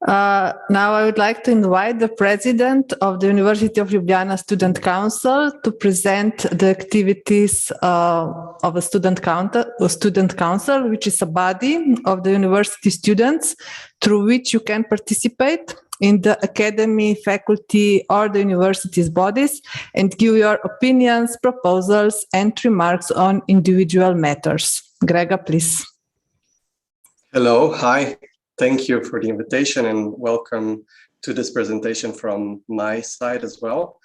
Speaker 1: Now I would like to invite the president of the University of Ljubljana Student Council to present the activities of a student council, which is a body of the university students through which you can participate in the academy, faculty, or the university's bodies and give your opinions, proposals, and remarks on individual matters. Grega, please.
Speaker 12: Hello, hi. Thank you for the invitation and welcome to this presentation from my side as well.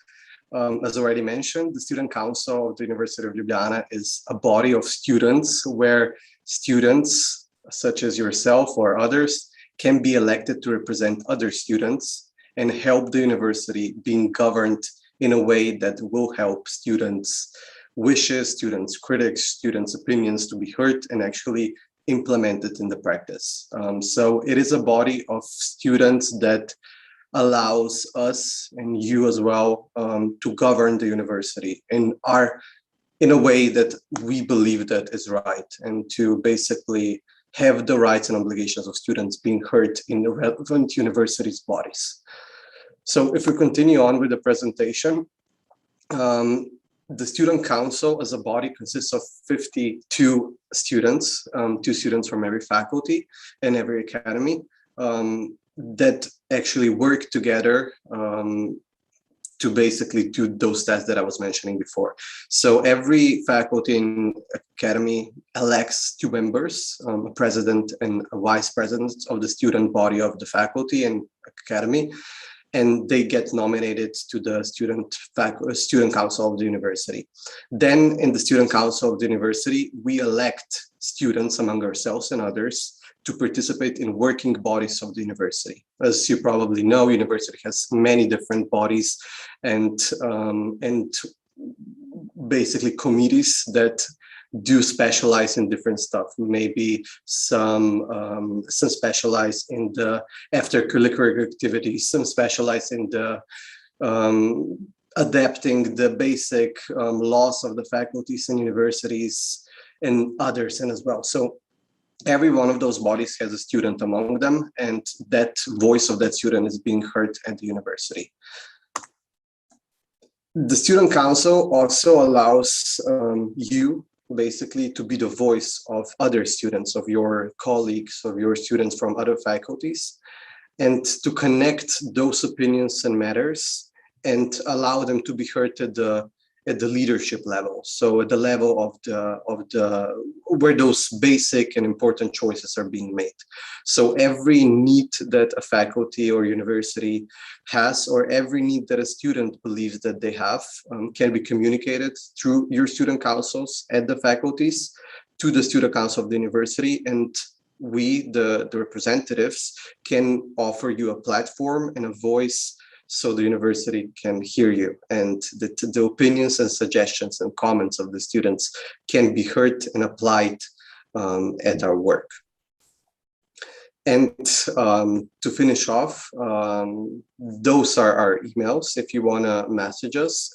Speaker 12: As already mentioned, the Student Council of the University of Ljubljana is a body of students where students such as yourself or others can be elected to represent other students and help the university being governed in a way that will help students' wishes, students' critics, students' opinions to be heard and actually implemented in the practice. So it is a body of students that allows us and you as well to govern the university in a way that we believe that is right, and to basically have the rights and obligations of students being heard in the relevant universities' bodies. So if we continue on with the presentation, the Student Council as a body consists of 52 students, 2 students from every faculty and every academy that actually work together to basically do those tasks that I was mentioning before. So every faculty and academy elects 2 members, a president and a vice president of the student body of the faculty and academy, and they get nominated to the student council of the university. Then in the student council of the university, we elect students among ourselves and others to participate in working bodies of the university. As you probably know, university has many different bodies and basically committees that do specialize in different stuff. Maybe some specialize in the after-curricular activities, some specialize in the adapting the basic laws of the faculties and universities, and others and as well. So every one of those bodies has a student among them, and that voice of that student is being heard at the university. The student council also allows you basically to be the voice of other students, of your colleagues, of your students from other faculties, and to connect those opinions and matters and allow them to be heard at the leadership level. So at the level of the where those basic and important choices are being made. So every need that a faculty or university has, or every need that a student believes that they have, can be communicated through your student councils at the faculties to the student council of the university. And we, the representatives, can offer you a platform and a voice so the university can hear you, and the opinions and suggestions and comments of the students can be heard and applied at our work. And to finish off, those are our emails. If you want to message us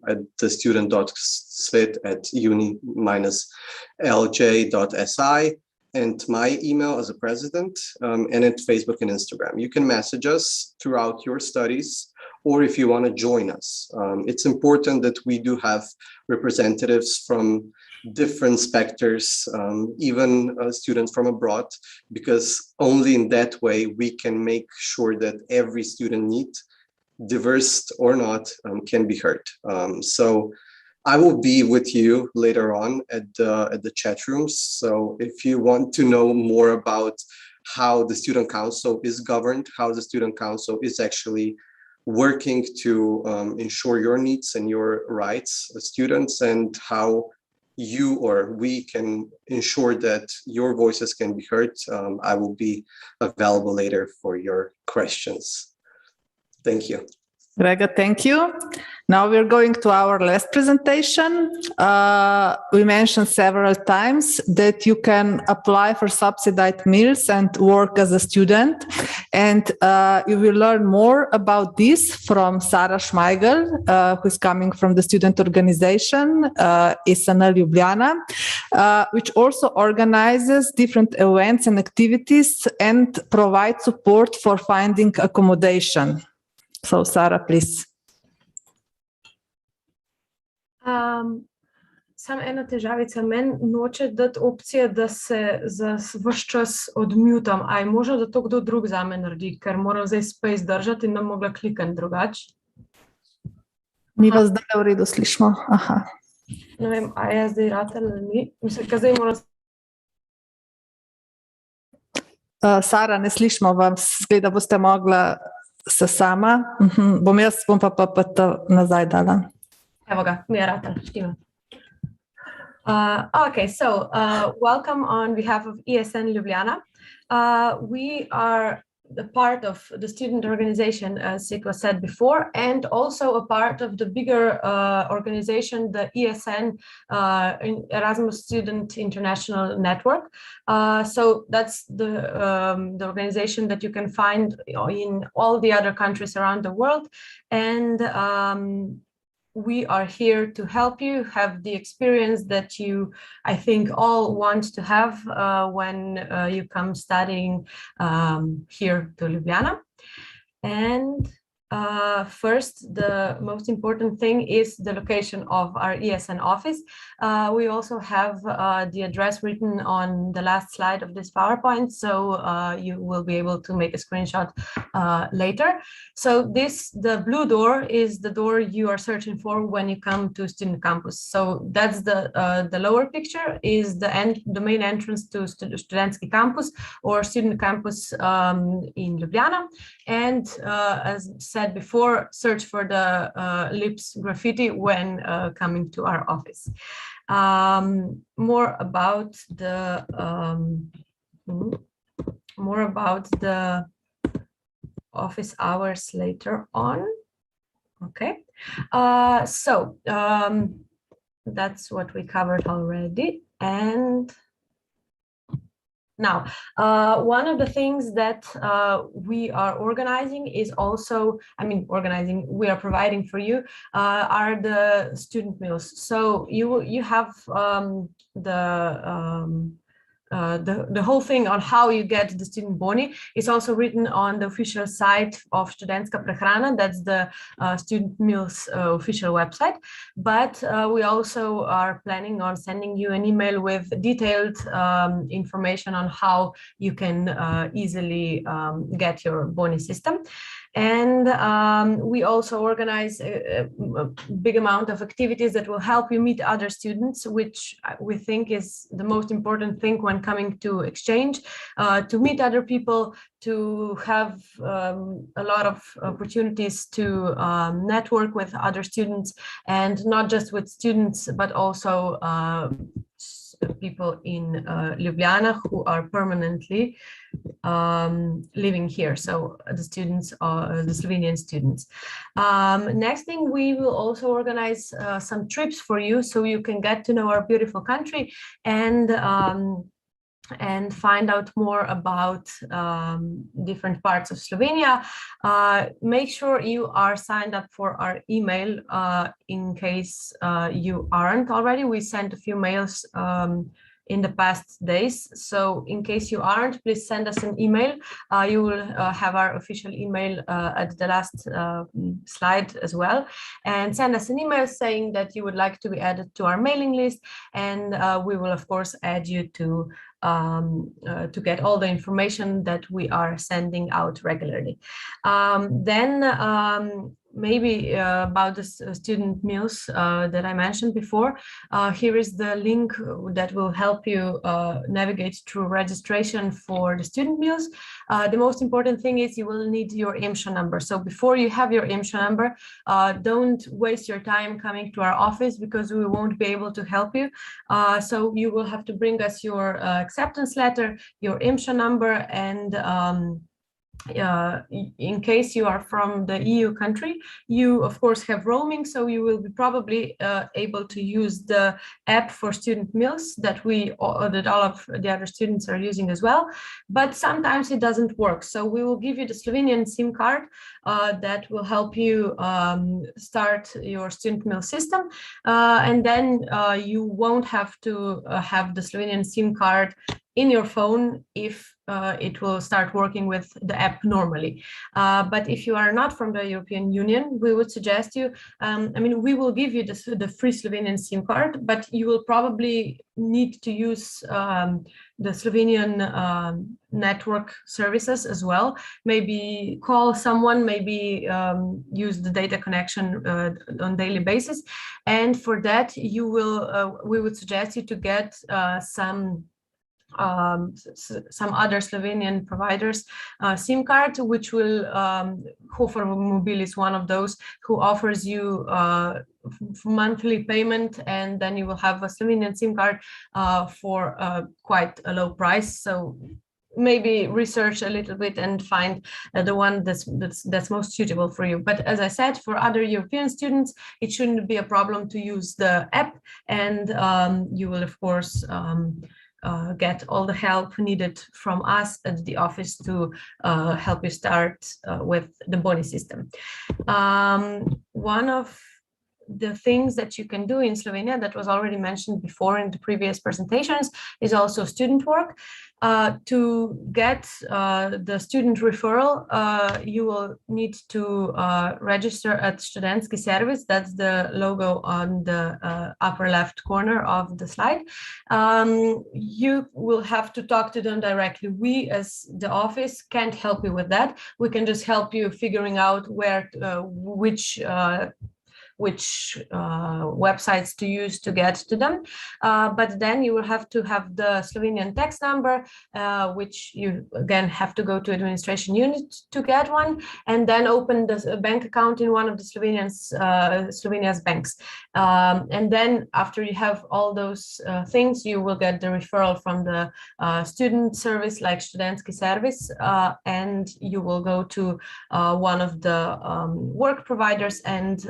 Speaker 12: at the student.svit@uni-lj.si, and my email as a president, and at Facebook and Instagram. You can message us throughout your studies, or if you want to join us. It's important that we do have representatives from different specters, even students from abroad, because only in that way we can make sure that every student need, diverse or not, can be heard. So I will be with you later on at the chat rooms. So if you want to know more about how the student council is governed, how the student council is actually working to ensure your needs and your rights as students, and how you or we can ensure that your voices can be heard, I will be available later for your questions. Thank you.
Speaker 1: Grega, thank you. Now we're going to our last presentation. We mentioned several times that you can apply for subsidized meals and work as a student. And you will learn more about this from Sara Schmeigel, who is coming from the student organization, SNL Ljubljana, which also organizes different events and activities and provides support for finding accommodation. So, Sara, please.
Speaker 13: Samo ena težavica, meni noče dati opcije, da se za vse čas odmutam. A je možno, da to kdo drug zame naredi, ker moram zdaj space držati in ne mogla klikati drugače?
Speaker 1: Mi vas zdaj v redu slišimo. Aha.
Speaker 13: Ne vem, a je zdaj ratela ali ni? Mislim, ka zdaj moram...
Speaker 1: Sara, ne slišimo vas, da boste mogla se sama. Bom pa nazaj dala.
Speaker 13: Evo ga, mi je ratel, štima. Okay, so welcome on behalf of ESN Ljubljana. We are a part of the student organization, as it was said before, and also a part of the bigger organization, the ESN Erasmus Student International Network. So that's the organization that you can find in all the other countries around the world. And we are here to help you have the experience that you, I think, all want to have when you come studying here to Ljubljana. And first, the most important thing is the location of our ESN office. We also have the address written on the last slide of this PowerPoint, so you will be able to make a screenshot later. So the blue door is the door you are searching for when you come to Student Campus. So that's the lower picture is the main entrance to Študentski Campus or Student Campus in Ljubljana. And as said before, search for the Lips graffiti when coming to our office. More about the more about the office hours later on. Okay, so that's what we covered already. And now, one of the things that we are organizing is also, we are providing for you are the student meals. So you have the whole thing on how you get the student boni is also written on the official site of Študentska prehrana. That's the student meals official website. But we also are planning on sending you an email with detailed information on how you can easily get your boni system. And we also organize a big amount of activities that will help you meet other students, which we think is the most important thing when coming to exchange, to meet other people, to have a lot of opportunities to network with other students, and not just with students, but also people in Ljubljana who are permanently living here. So the students are the Slovenian students. Next thing, we will also organize some trips for you so you can get to know our beautiful country and find out more about different parts of Slovenia. Make sure you are signed up for our email in case you aren't already. We sent a few mails in the past days. So in case you aren't, please send us an email. You will have our official email at the last slide as well. And send us an email saying that you would like to be added to our mailing list. And we will, of course, add you to get all the information that we are sending out regularly. Maybe about the student meals that I mentioned before. Here is the link that will help you navigate through registration for the student meals. The most important thing is you will need your IMSHA number. So before you have your IMSHA number, don't waste your time coming to our office because we won't be able to help you. So you will have to bring us your acceptance letter, your IMSHA number, and in case you are from the EU country, you of course have roaming, so you will be probably able to use the app for student meals that all of the other students are using as well. But sometimes it doesn't work, so we will give you the Slovenian SIM card that will help you start your student meal system, and then you won't have to have the Slovenian SIM card in your phone if it will start working with the app normally. But if you are not from the European Union, we would suggest you, we will give you the free Slovenian SIM card, but you will probably need to use the Slovenian network services as well. Maybe call someone, maybe use the data connection on daily basis. And for that, you will, we would suggest you to get some other Slovenian providers SIM card, which will Hofer Mobil is one of those who offers you monthly payment, and then you will have a Slovenian SIM card for quite a low price. So maybe research a little bit and find the one that's most suitable for you. But as I said, for other European students, it shouldn't be a problem to use the app, and you will of course get all the help needed from us at the office to help you start with the boni system. One of the things that you can do in Slovenia that was already mentioned before in the previous presentations is also student work. To get the student referral, you will need to register at Študentski service. That's the logo on the upper left corner of the slide. You will have to talk to them directly. We, as the office, can't help you with that. We can just help you figuring out where, which websites to use to get to them. But then you will have to have the Slovenian tax number, which you again have to go to administration unit to get one, and then open the bank account in one of the Slovenia's banks. And then after you have all those things, you will get the referral from the student service like študentski service, and you will go to one of the work providers and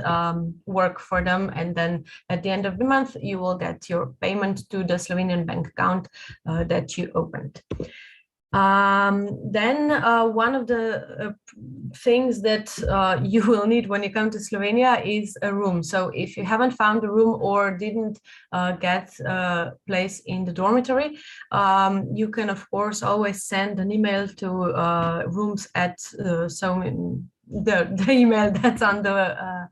Speaker 13: work for them. And then at the end of the month, you will get your payment to the Slovenian bank account that you opened. Then one of the things that you will need when you come to Slovenia is a room. So if you haven't found a room or didn't get a place in the dormitory, you can of course always send an email to rooms at the email that's on the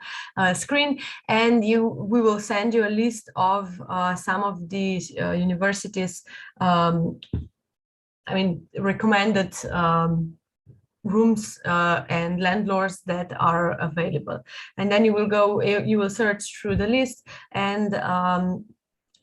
Speaker 13: screen, and we will send you a list of some of these universities recommended rooms and landlords that are available. And then you will search through the list, and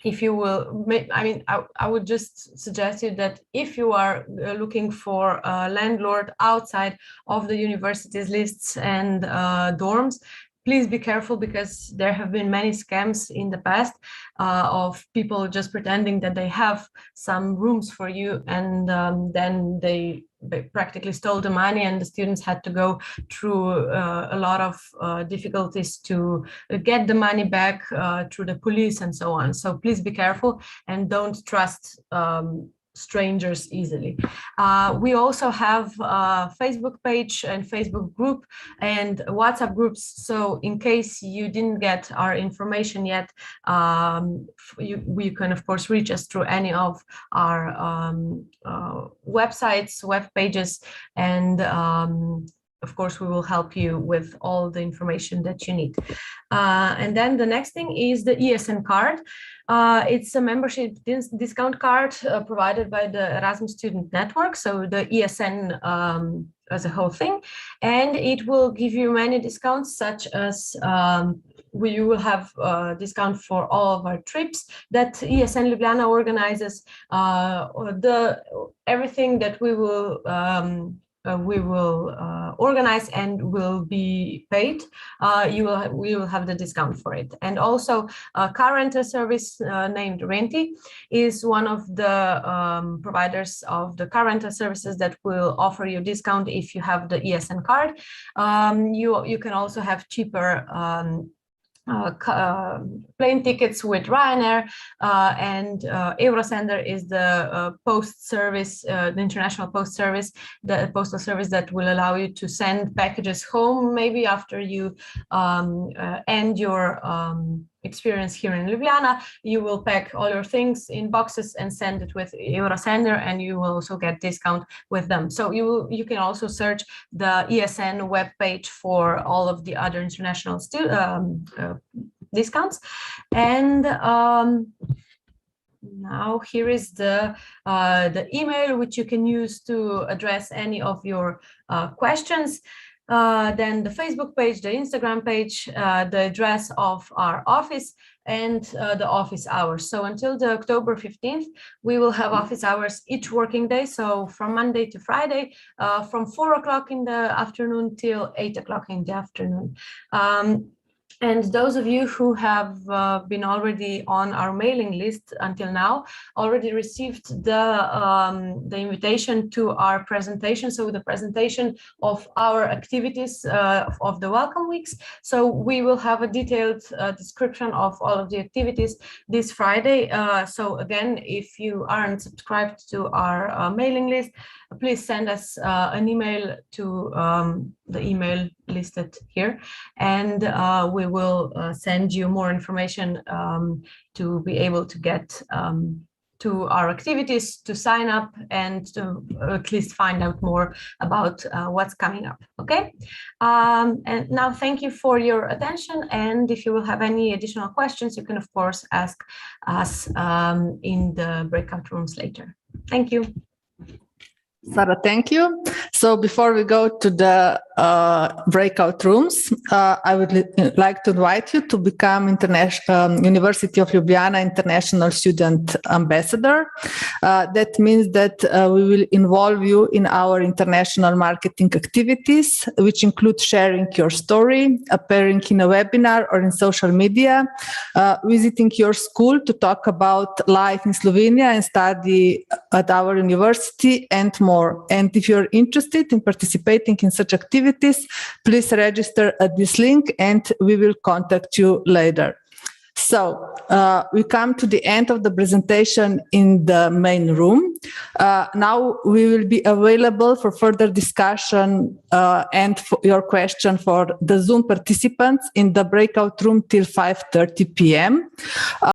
Speaker 13: if you will, I would just suggest you that if you are looking for a landlord outside of the university's lists and dorms, please be careful, because there have been many scams in the past of people just pretending that they have some rooms for you, and then they practically stole the money, and the students had to go through a lot of difficulties to get the money back through the police and so on. So please be careful and don't trust strangers easily. We also have a Facebook page and Facebook group and WhatsApp groups. So in case you didn't get our information yet, you can of course reach us through any of our websites, web pages, and of course, we will help you with all the information that you need. And then the next thing is the ESN card. It's a membership discount card provided by the Erasmus Student Network, so the ESN as a whole thing. And it will give you many discounts, such as you will have a discount for all of our trips that ESN Ljubljana organizes, everything that we will organize and will be paid, we will have the discount for it. And also a car rental service named Renti is one of the providers of the car rental services that will offer you discount if you have the ESN card. You can also have cheaper plane tickets with Ryanair, and Eurosender is the post service, the international post service, the postal service that will allow you to send packages home maybe after you end your experience here in Ljubljana. You will pack all your things in boxes and send it with Eurosender, and you will also get discount with them. So you can also search the ESN webpage for all of the other international discounts. And now here is the email which you can use to address any of your questions. Then the Facebook page, the Instagram page, the address of our office, and the office hours. So until the October 15th, we will have office hours each working day. So from Monday to Friday, from 4 o'clock in the afternoon till 8 o'clock in the afternoon. And those of you who have been already on our mailing list until now already received the invitation to our presentation. So the presentation of our activities of the Welcome Weeks. So we will have a detailed description of all of the activities this Friday. So again, if you aren't subscribed to our mailing list, please send us an email to the email listed here, and we will send you more information to be able to get to our activities, to sign up, and to at least find out more about what's coming up. Okay, and now thank you for your attention, and if you will have any additional questions, you can of course ask us in the breakout rooms later. Thank you.
Speaker 1: Sarah, thank you. So before we go to the breakout rooms. I would like to invite you to become University of Ljubljana International Student Ambassador. That means that we will involve you in our international marketing activities, which include sharing your story, appearing in a webinar or in social media, visiting your school to talk about life in Slovenia and study at our university, and more. And if you're interested in participating in such activities, please register at this link and we will contact you later. So we come to the end of the presentation in the main room. Now we will be available for further discussion and for your question for the Zoom participants in the breakout room till 5:30 p.m.